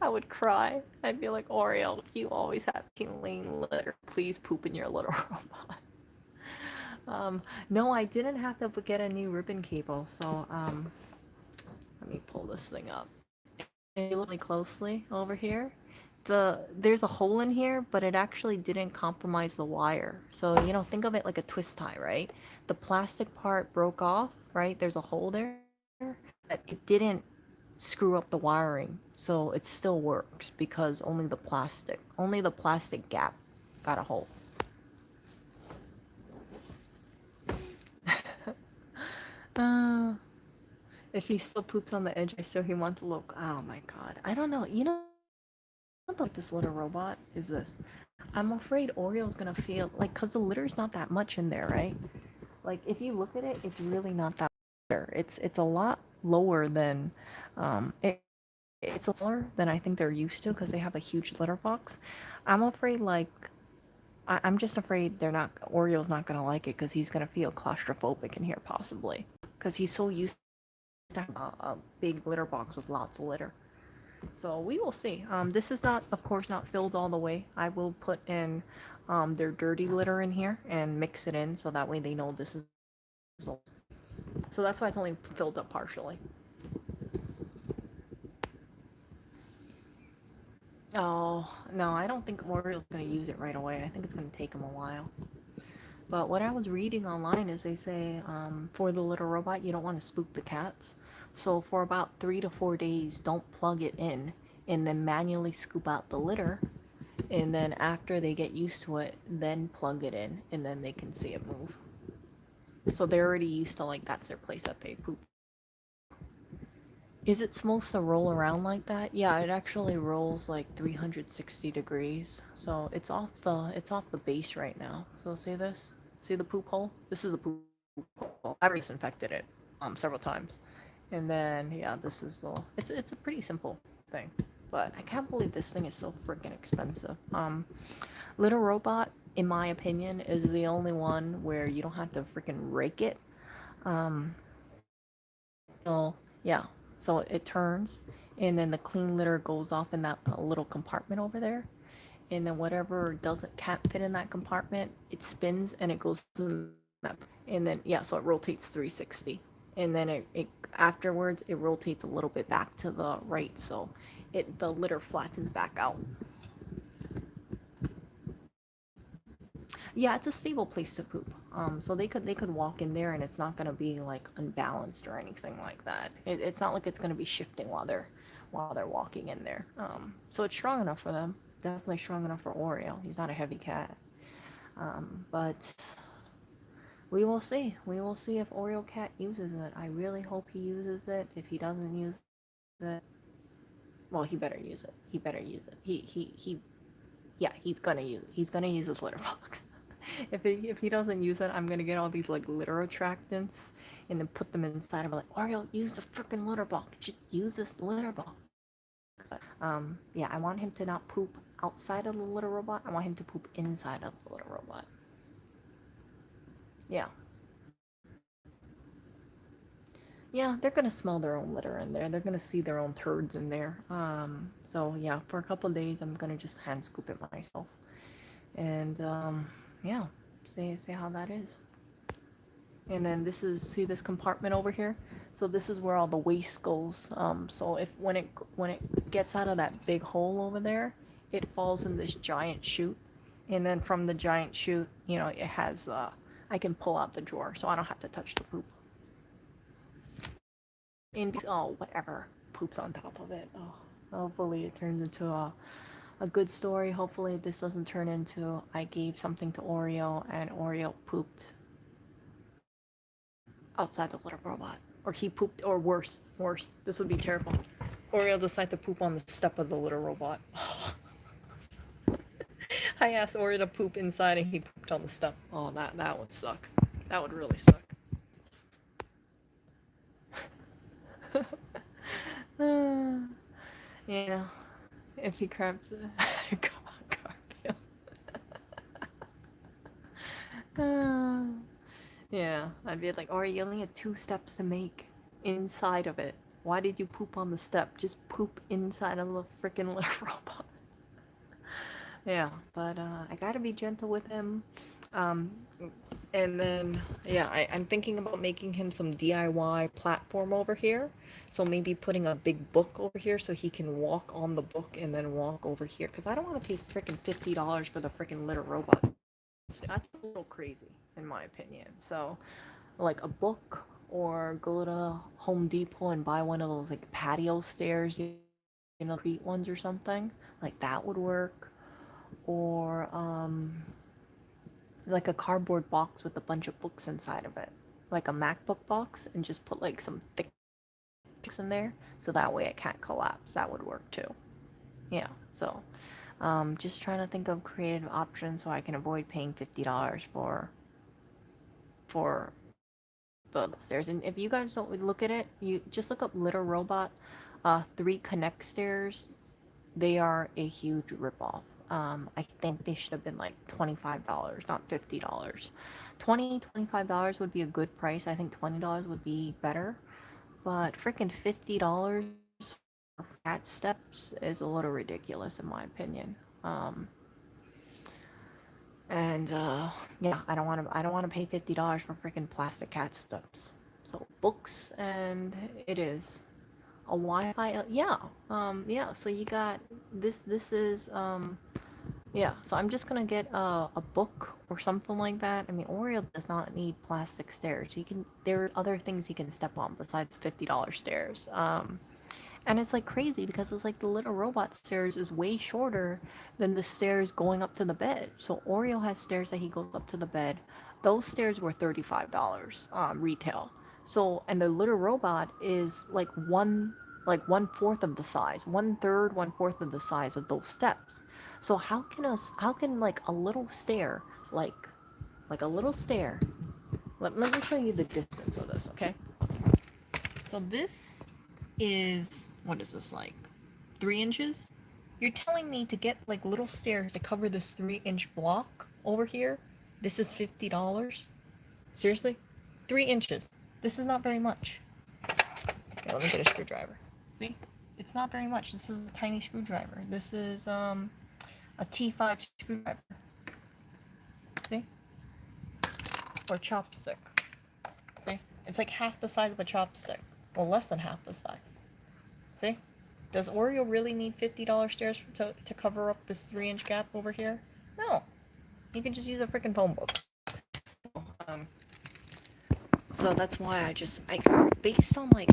I would cry. I'd be like, Oreo, you always have clean litter. Please poop in your litter robot. No, I didn't have to get a new ribbon cable, so let me pull this thing up. And you look really closely over here. There's a hole in here, but it actually didn't compromise the wire. So, think of it like a twist tie, right? The plastic part broke off, right? There's a hole there, but it didn't screw up the wiring. So it still works because only the plastic gap got a hole. uh, if he still poops on the edge, I still he wants to look. Oh my god. I don't know. About this little robot is this. I'm afraid Oreo's gonna feel like, cause the litter's not that much in there, right? Like if you look at it, it's really not that litter. It's a lot lower than it's lower than I think they're used to because they have a huge litter box. I'm afraid I'm just afraid Oreo's not gonna like it because he's gonna feel claustrophobic in here possibly because he's so used to a big litter box with lots of litter. So we will see. This is not, of course, not filled all the way. I will put in their dirty litter in here and mix it in so that way they know this is. So that's why it's only filled up partially. Oh, no, I don't think Oriole's going to use it right away. I think it's going to take him a while. But what I was reading online is they say for the little robot, you don't want to spook the cats. So for about 3 to 4 days, don't plug it in and then manually scoop out the litter. And then after they get used to it, then plug it in and then they can see it move. So they're already used to that's their place that they poop. Is it supposed to roll around like that? Yeah, it actually rolls like 360 degrees. So it's off the base right now. So see this? See the poop hole? This is the poop hole. I've disinfected it several times. And then yeah, this is it's a pretty simple thing. But I can't believe this thing is so freaking expensive. Little Robot, in my opinion, is the only one where you don't have to freaking rake it. So yeah, so it turns, and then the clean litter goes off in that little compartment over there, and then whatever can't fit in that compartment, it spins and it goes in that, and then yeah, so it rotates 360, and then it afterwards it rotates a little bit back to the right, so the litter flattens back out. Yeah, it's a stable place to poop. So they could walk in there and it's not gonna be unbalanced or anything like that. It's not like it's gonna be shifting while they're walking in there. So it's strong enough for them. Definitely strong enough for Oreo. He's not a heavy cat. But we will see. We will see if Oreo cat uses it. I really hope he uses it. If he doesn't use it, well, he better use it. He better use it. Yeah, he's gonna use his litter box. If he doesn't use it, I'm gonna get all these litter attractants and then put them inside of it. Oreo, use the freaking litter box. Just use this litter box. Yeah, I want him to not poop outside of the litter robot. I want him to poop inside of the litter robot. Yeah. Yeah, they're gonna smell their own litter in there. They're gonna see their own turds in there. So yeah, for a couple of days, I'm gonna just hand scoop it myself, and yeah, see how that is. And then see this compartment over here. So this is where all the waste goes. So when it gets out of that big hole over there, it falls in this giant chute, and then from the giant chute, it has I can pull out the drawer, so I don't have to touch the poop. Whatever, poops on top of it. Hopefully it turns into a good story. Hopefully this doesn't turn into I gave something to Oreo and Oreo pooped outside the litter robot, or he pooped, or worse. This would be terrible. Oreo decided to poop on the step of the litter robot. I asked Oreo to poop inside and he pooped on the step. Oh, that would suck. That would really suck. You know, if he grabs a Garfield. Yeah, I'd be like, or you only had 2 steps to make inside of it. Why did you poop on the step? Just poop inside of the freaking little robot. Yeah, but I gotta be gentle with him. Um, and then, yeah, I'm thinking about making him some DIY platform over here. So maybe putting a big book over here so he can walk on the book and then walk over here. Because I don't want to pay freaking $50 for the freaking little robot. That's a little crazy, in my opinion. So, like a book, or go to Home Depot and buy one of those like patio stairs, Crete ones or something. Like that would work. Or like a cardboard box with a bunch of books inside of it, like a MacBook box, and just put like some thick books in there, so that way it can't collapse. That would work too. Yeah. So, just trying to think of creative options so I can avoid paying $50 for the stairs. And if you guys don't look at it, you just look up Little Robot 3 Connect stairs. They are a huge ripoff. I think they should have been like $25, not $50. $25 would be a good price. I think $20 would be better. But freaking $50 for fat steps is a little ridiculous in my opinion. And yeah, I don't want to pay $50 for freaking plastic cat steps. So books, and it is a Wi-Fi. Yeah, yeah. So you got this. This is yeah. So I'm just gonna get a book or something like that. I mean, Oreo does not need plastic stairs. He can. There are other things he can step on besides $50 stairs. And it's like crazy because it's like the little robot stairs is way shorter than the stairs going up to the bed. So Oreo has stairs that he goes up to the bed. Those stairs were $35 retail. So, and the little robot is like 1/4 of the size, 1/3, 1/4 of the size of those steps. So how can like a little stair, like a little stair. Let me show you the distance of this, okay? So this is, what is this, like 3 inches? You're telling me to get like little stairs to cover this 3-inch block over here? This is $50? Seriously? 3 inches. This is not very much. Okay, let me get a screwdriver. See? It's not very much. This is a tiny screwdriver. This is a T5 screwdriver. See? Or chopstick. See? It's like half the size of a chopstick. Well, less than half the size. See? Does Oreo really need $50 stairs to cover up this 3-inch gap over here? No. You can just use a freaking phone book. Um, so that's why based on like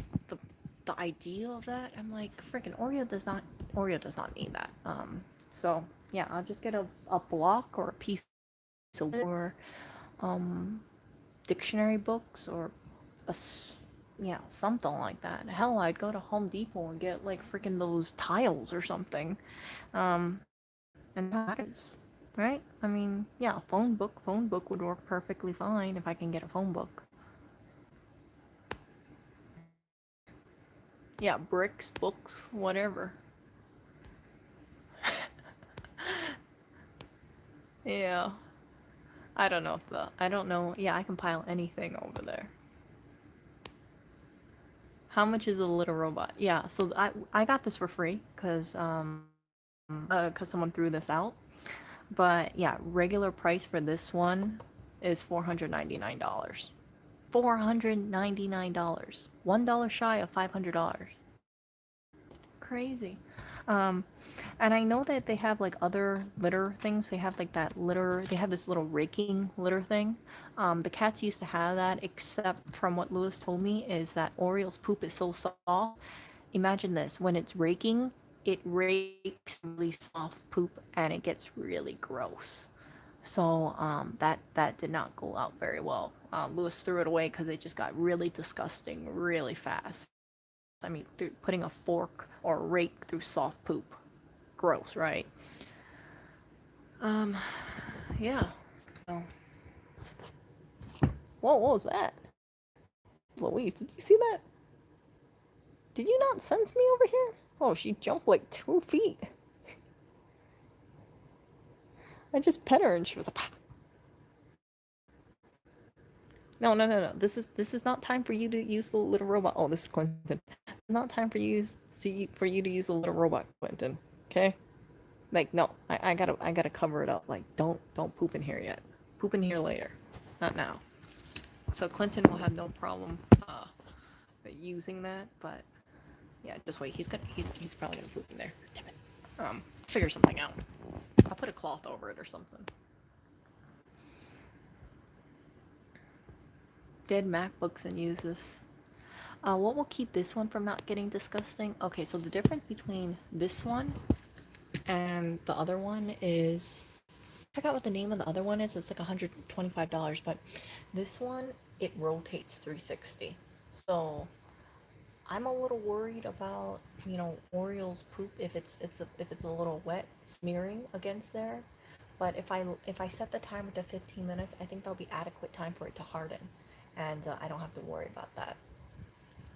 the idea of that, I'm like, freaking Oreo does not need that. So yeah, I'll just get a block or a piece of, or dictionary books, or yeah, something like that. Hell, I'd go to Home Depot and get like freaking those tiles or something. And that is, right? I mean, yeah, phone book would work perfectly fine if I can get a phone book. Yeah, bricks, books, whatever. Yeah. I don't know. Yeah, I can pile anything over there. How much is a little robot? Yeah, so I got this for free cuz someone threw this out. But yeah, regular price for this one is $499. $499. $1 shy of $500. Crazy. Um, and I know that they have like other litter things. They have like that litter. They have this little raking litter thing. The cats used to have that, except from what Lewis told me is that Oriole's poop is so soft. Imagine this: when it's raking, it rakes really soft poop, and it gets really gross. So that did not go out very well. Lewis threw it away because it just got really disgusting really fast. I mean, through putting a fork or a rake through soft poop, gross, right? Um, yeah. So, whoa, what was that? Louise, did you see that? Did you not sense me over here? Oh, she jumped like 2 feet. I just pet her and she was like, "Pah." No, no, no, no. This is not time for you to use the little robot. Oh, this is Clinton. It's not time for you to use the little robot, Clinton. Okay? Like, no. I gotta cover it up. Like, don't poop in here yet. Poop in here later. Not now. So Clinton will have no problem using that, but yeah, just wait. He's probably gonna poop in there. Damn it. Figure something out. I'll put a cloth over it or something. Dead MacBooks and use this. What will keep this one from not getting disgusting? Okay, so the difference between this one and the other one is, I forgot what the name of the other one is. It's like $125, but this one, it rotates 360. So I'm a little worried about, Oriole's poop if it's a little wet smearing against there. But if I set the timer to 15 minutes, I think that'll be adequate time for it to harden, and I don't have to worry about that.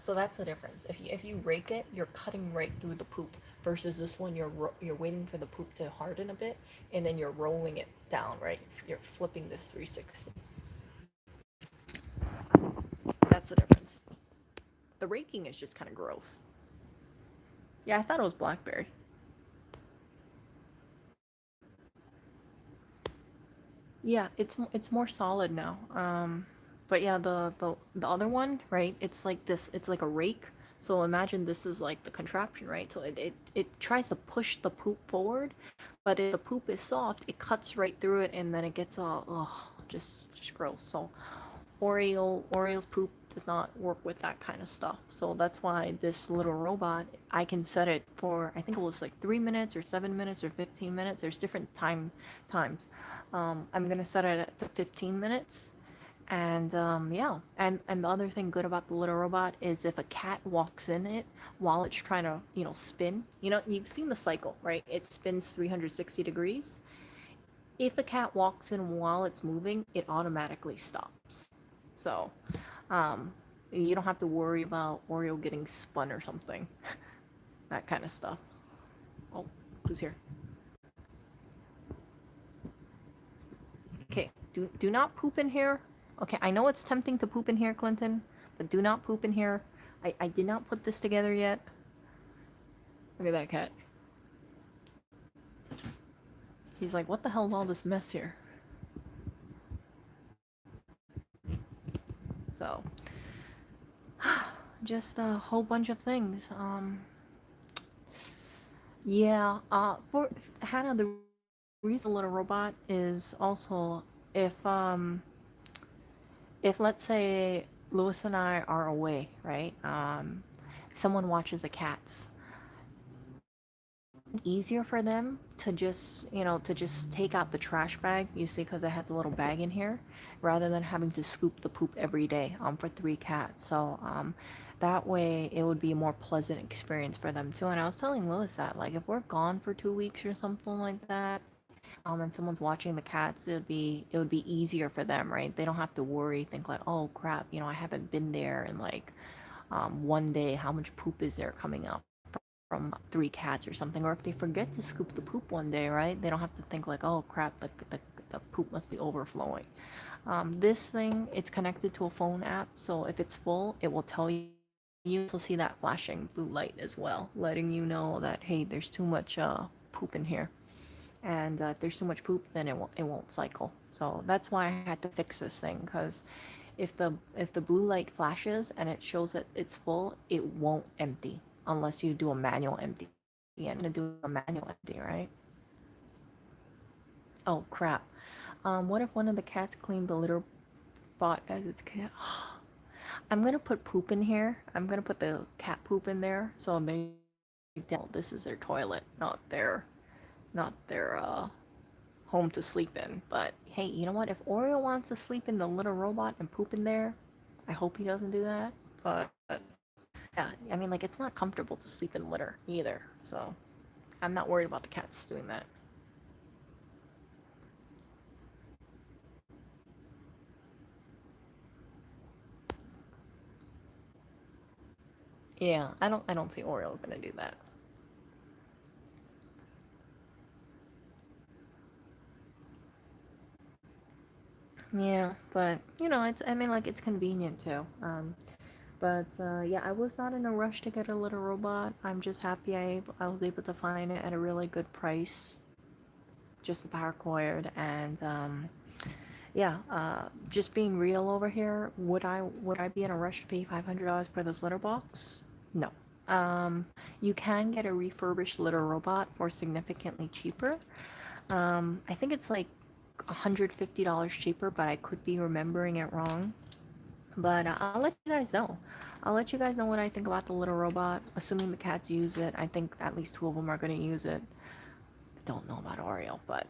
So that's the difference. If you rake it, you're cutting right through the poop. Versus this one, you're waiting for the poop to harden a bit, and then you're rolling it down. Right, you're flipping this 360. That's the difference. The raking is just kind of gross. Yeah, I thought it was blackberry. Yeah, it's more solid now. But yeah, the other one, right? It's like this. It's like a rake. So imagine this is like the contraption, right? So it tries to push the poop forward, but if the poop is soft, it cuts right through it, and then it gets all just gross. So Oreo's poop does not work with that kind of stuff. So that's why this little robot, I can set it for, I think it was like 3 minutes or 7 minutes or 15 minutes. There's different times. I'm gonna set it at the 15 minutes. And yeah, and the other thing good about the little robot is if a cat walks in it while it's trying to, spin, you've seen the cycle, right? It spins 360 degrees. If a cat walks in while it's moving, it automatically stops. So, um, you don't have to worry about Oreo getting spun or something. That kind of stuff. Oh, who's here? Okay, do not poop in here. Okay, I know it's tempting to poop in here, Clinton, but do not poop in here. I did not put this together yet. Look at that cat. He's like, what the hell is all this mess here? So, just a whole bunch of things. Yeah, for Hannah, the reason little robot is also if if let's say Lewis and I are away, right? Someone watches the cats. Easier for them to just take out the trash bag, you see, because it has a little bag in here, rather than having to scoop the poop every day for 3 cats. So that way it would be a more pleasant experience for them too. And I was telling Lewis that, like, if we're gone for 2 weeks or something like that, and someone's watching the cats, it would be easier for them, right? They don't have to worry, think like, oh crap, I haven't been there in like one day, how much poop is there coming up from 3 cats or something. Or if they forget to scoop the poop one day, right, they don't have to think like, oh crap, the poop must be overflowing. This thing, it's connected to a phone app, so if it's full, it will tell you. You will see that flashing blue light as well, letting you know that, hey, there's too much poop in here. And if there's too much poop, then it won't cycle. So that's why I had to fix this thing, because if the blue light flashes and it shows that it's full, it won't empty unless you do a manual empty. Yeah, I'm gonna do a manual empty, right? Oh crap. What if one of the cats claimed the litter bot as its cat? I'm gonna put poop in here. I'm gonna put the cat poop in there, so this is their toilet, not their home to sleep in. But hey, you know what? If Oreo wants to sleep in the little robot and poop in there, I hope he doesn't do that. But yeah, I mean, like, it's not comfortable to sleep in litter either. So I'm not worried about the cats doing that. Yeah, I don't see Oreo gonna do that. Yeah, but you know, it's I mean like it's convenient too. But yeah, I was not in a rush to get a little robot. I'm just happy I was able to find it at a really good price, just the power cord, and yeah, just being real over here, would I be in a rush to pay $500 for this litter box? No. You can get a refurbished litter robot for significantly cheaper. I think it's like $150 cheaper, but I could be remembering it wrong. But I'll let you guys know. I'll let you guys know what I think about the little robot. Assuming the cats use it, I think at least two of them are gonna use it. I don't know about Oreo, but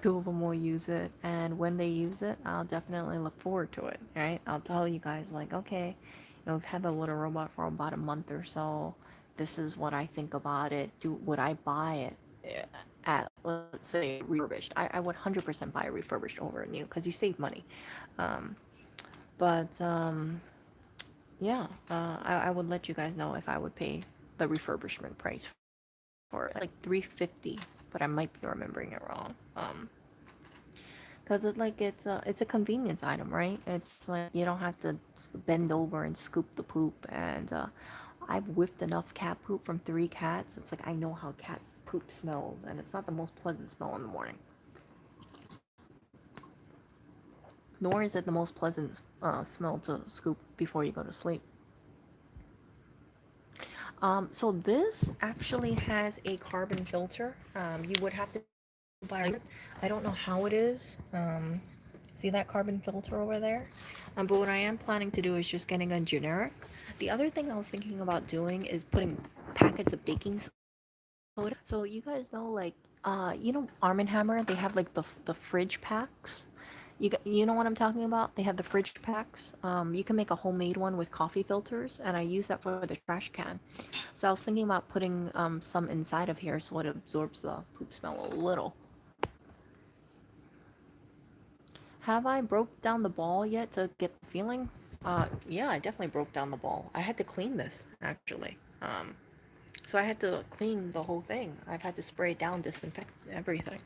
two of them will use it. And when they use it, I'll definitely look forward to it. Right? I'll tell you guys like, okay, you know, we've had the little robot for about a month or so. This is what I think about it. Would I buy it? At, let's say, refurbished? I would 100% buy a refurbished over a new because you save money. Um, but yeah, I would let you guys know if I would pay the refurbishment price for it, like 350, but I might be remembering it wrong. Because it's a convenience item, right? It's like you don't have to bend over and scoop the poop, and I've whiffed enough cat poop from 3 cats. It's like I know how cat poop smells, and it's not the most pleasant smell in the morning. Nor is it the most pleasant smell to scoop before you go to sleep. So this actually has a carbon filter. You would have to buy it. I don't know how it is. See that carbon filter over there? But what I am planning to do is just getting a generic. The other thing I was thinking about doing is putting packets of baking soda. So you guys know, like, you know, Arm& and Hammer, they have like the fridge packs. You know what I'm talking about? They have the fridge packs. You can make a homemade one with coffee filters, and I use that for the trash can. So I was thinking about putting some inside of here so it absorbs the poop smell a little. Have I broke down the ball yet to get the feeling? Yeah, I definitely broke down the ball. I had to clean this actually. So I had to clean the whole thing. I've had to spray it down, disinfect everything.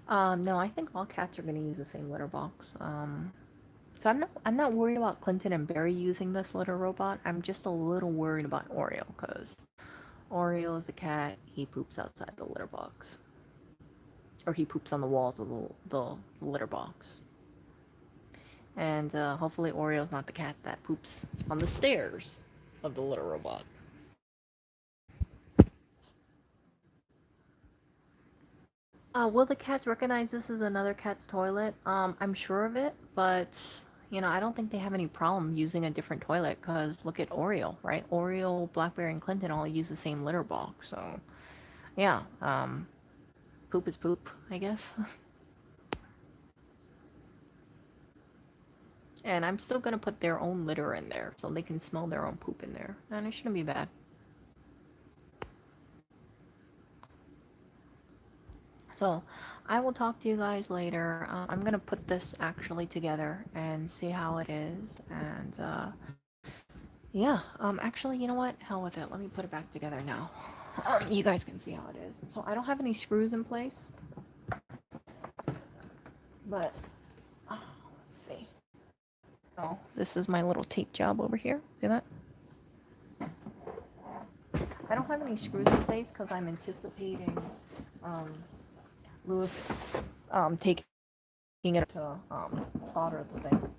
No, I think all cats are gonna use the same litter box. So I'm not worried about Clinton and Barry using this litter robot. I'm just a little worried about Oreo because Oreo is a cat. He poops outside the litter box, or he poops on the walls of the litter box. And hopefully Oreo's not the cat that poops on the stairs of the litter robot. Will the cats recognize this as another cat's toilet? I'm sure of it, but you know, I don't think they have any problem using a different toilet because look at Oreo, right? Oreo, Blackberry, and Clinton all use the same litter box, so yeah, poop is poop, I guess. And I'm still gonna put their own litter in there so they can smell their own poop in there, and it shouldn't be bad. So, I will talk to you guys later. I'm gonna put this actually together and see how it is. And yeah, actually, you know what? Hell with it. Let me put it back together now. You guys can see how it is. So I don't have any screws in place, but let's see. Oh, this is my little tape job over here. See that? I don't have any screws in place because I'm anticipating um, Lewis taking it to solder the thing.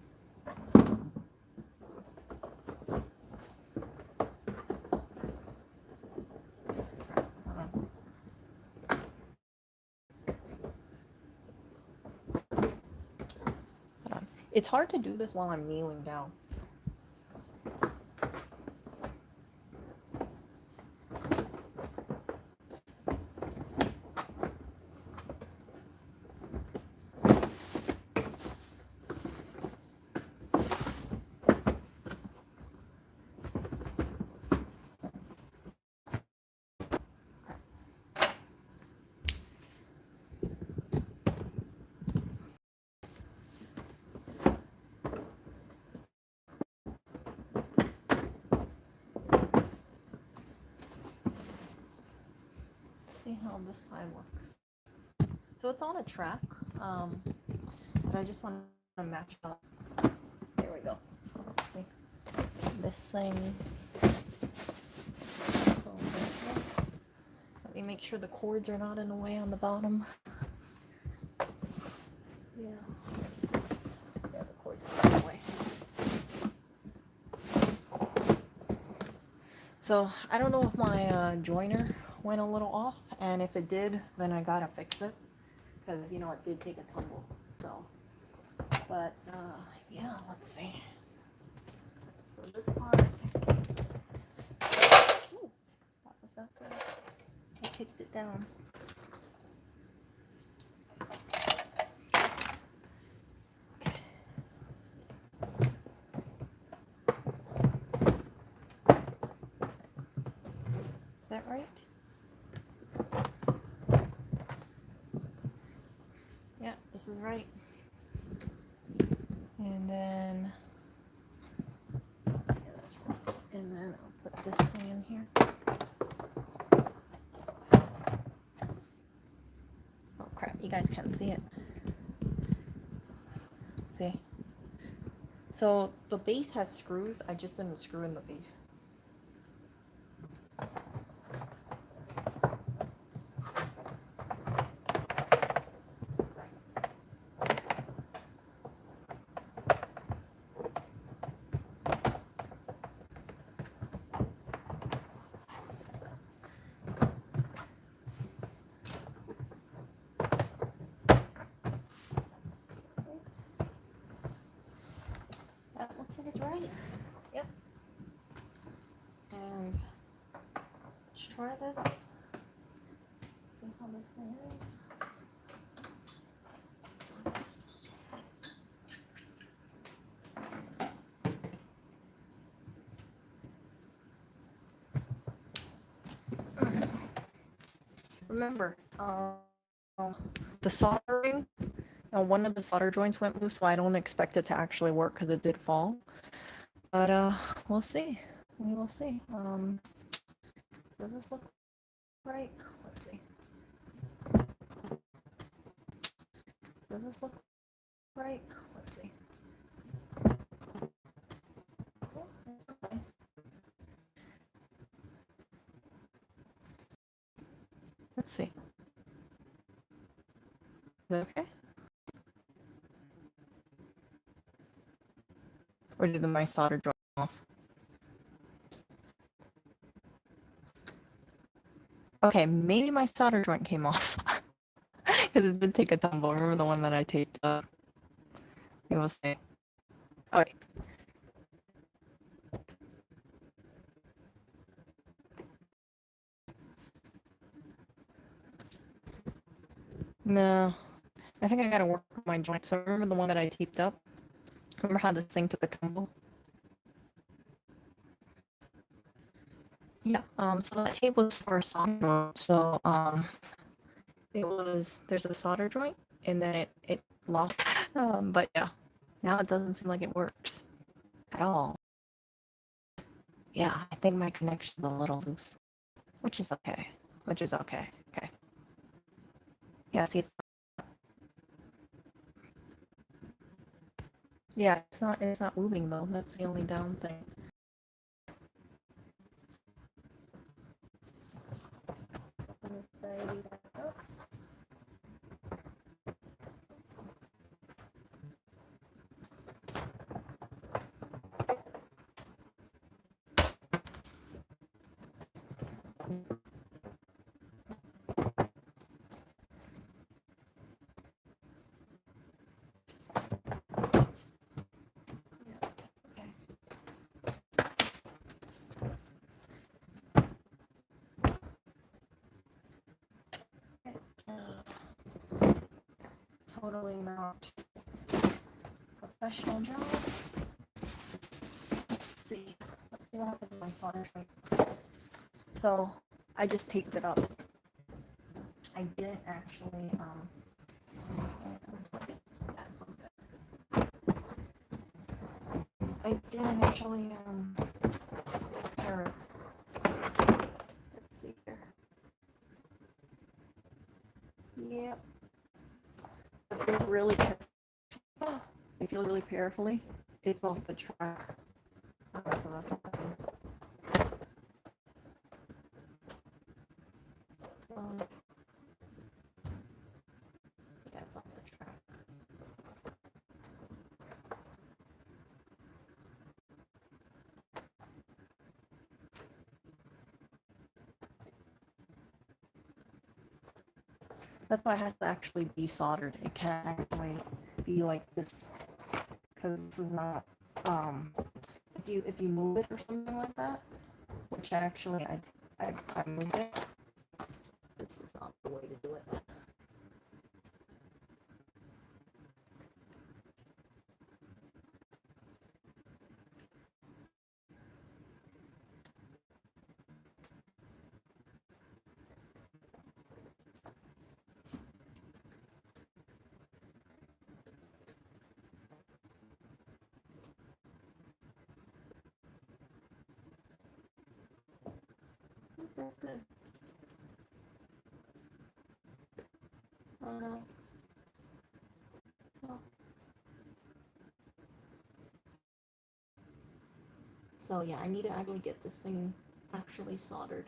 Hold on. It's hard to do this while I'm kneeling down. see how this side works. So it's on a track, but I just want to match up. There we go. See? This thing. Let me make sure the cords are not in the way on the bottom. Yeah. Yeah, the cords are in the way. So I don't know if my joiner went a little off, and if it did, then I gotta fix it, because you know it did take a tumble. So, but yeah, let's see. So this part, ooh, that was that good. I kicked it down. Okay, let's see. Is that right? Yeah, this is right. And then, yeah, that's right. And then I'll put this thing in here. Oh crap, you guys can't see it. See? So the base has screws, I just didn't screw in the base. That looks like it's right. Yep. And let's try this. See how this thing is. Remember, the soldering, one of the solder joints went loose, so I don't expect it to actually work because it did fall. But we'll see. We will see. Does this look right? Let's see. Does this look right? Let's see. Oh, that's nice. Let's see. Is that okay? Or did my solder drop off? Okay, maybe my solder joint came off. Because it did take a tumble. Remember the one that I taped up? We will see. Alright. No. I think I gotta work with my joint. So remember the one that I taped up? Remember how this thing took a tumble? Yeah, so that tape was for a solder joint. So, there's a solder joint, and then it lost. But yeah, now it doesn't seem like it works at all. Yeah, I think my connection's a little loose, which is okay. Okay. Yeah, see, yeah, it's not moving though. That's the only down thing. Totally not professional job. Let's see what happened to my solder joint. So I just taped it up. I didn't actually repair it. Let's see here. feel really, I feel really carefully. It's off the track. Okay, so that's happening. That's off the track. That's why it has to actually be soldered. It can't actually be like this, because this is not. If you move it or something like that, which actually I moved it. This is not the way to do it. That's good. Oh no. Oh. So yeah, I need to actually get this thing actually soldered,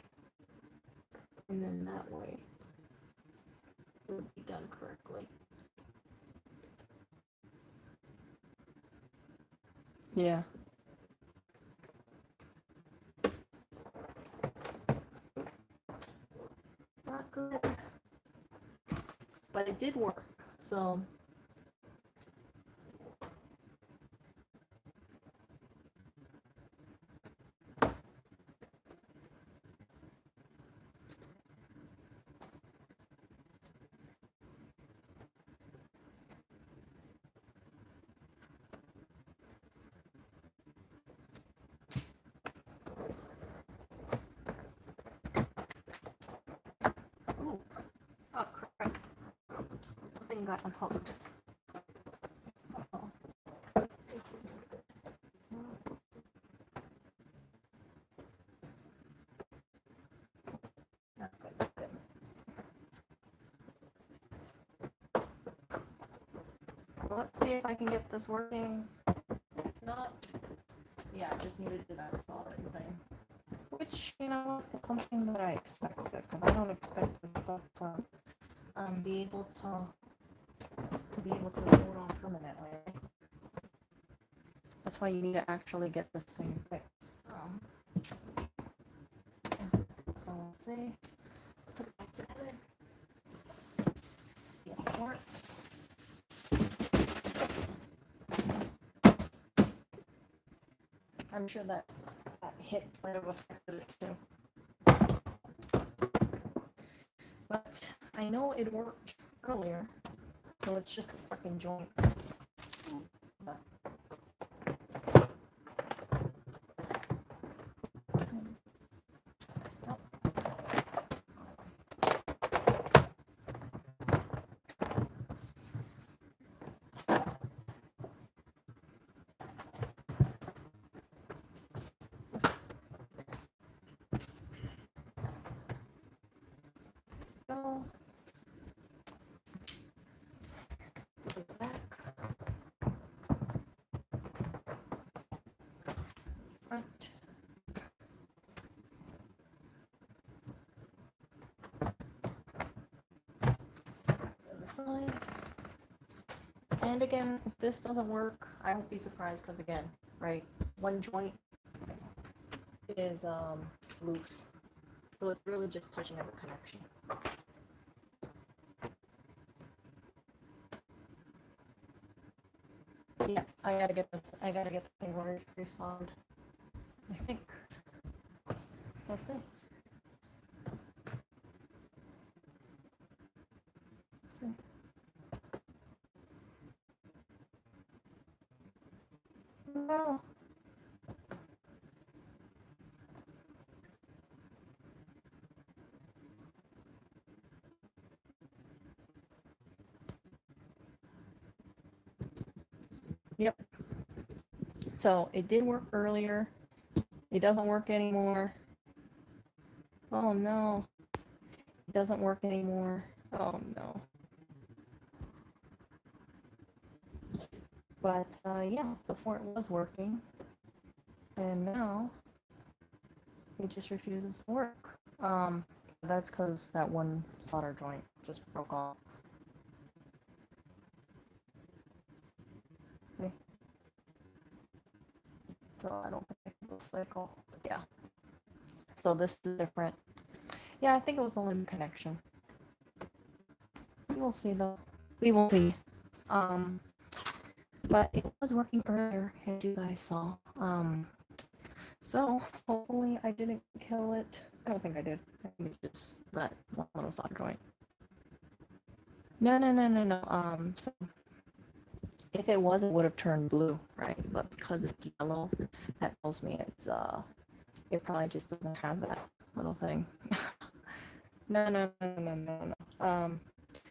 and then that way it will be done correctly. Yeah. Not good. But it did work. So ooh. Oh crap. Something got unhooked. Uh-oh. This is not good. Not good, not good. So let's see if I can get this working. If not, yeah, I just need to do that soldering thing. Which, you know, is something that I expected, because I don't expect this stuff to be able to be able to hold on permanently. That's why you need to actually get this thing fixed. So let's see. Put it back together. See if it works. I'm sure that hit might have affected it too. But I know it worked earlier. So it's just a freaking joint. But go to the back, front, the side. And again, if this doesn't work, I won't be surprised because again, right, one joint is loose. So it's really just touching up a connection. Yeah, I gotta get the thing resoldered. I think that's it. No. Yep. So it did work earlier. It doesn't work anymore. Oh no. It doesn't work anymore. Oh no. But yeah, before it was working, and now it just refuses to work. That's because that one solder joint just broke off. Okay. So I don't think I can go cycle. But yeah. So this is different. Yeah, I think it was only the connection. We will see though. We will see. Um, but it was working earlier, as you guys saw. So hopefully I didn't kill it. I don't think I did. I think it's just that one little solder joint. No. So if it was, it would have turned blue, right? But because it's yellow, that tells me it probably just doesn't have that little thing. No.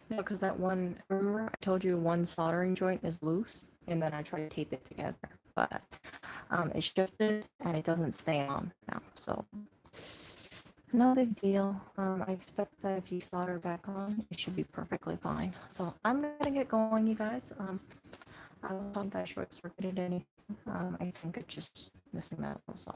No, because that one, remember I told you one soldering joint is loose, and then I tried to tape it together, but it shifted and it doesn't stay on now, so no big deal. I expect that if you solder back on, it should be perfectly fine. So I'm gonna get going, you guys. I don't think I short circuited anything. I think it's just missing that little solder.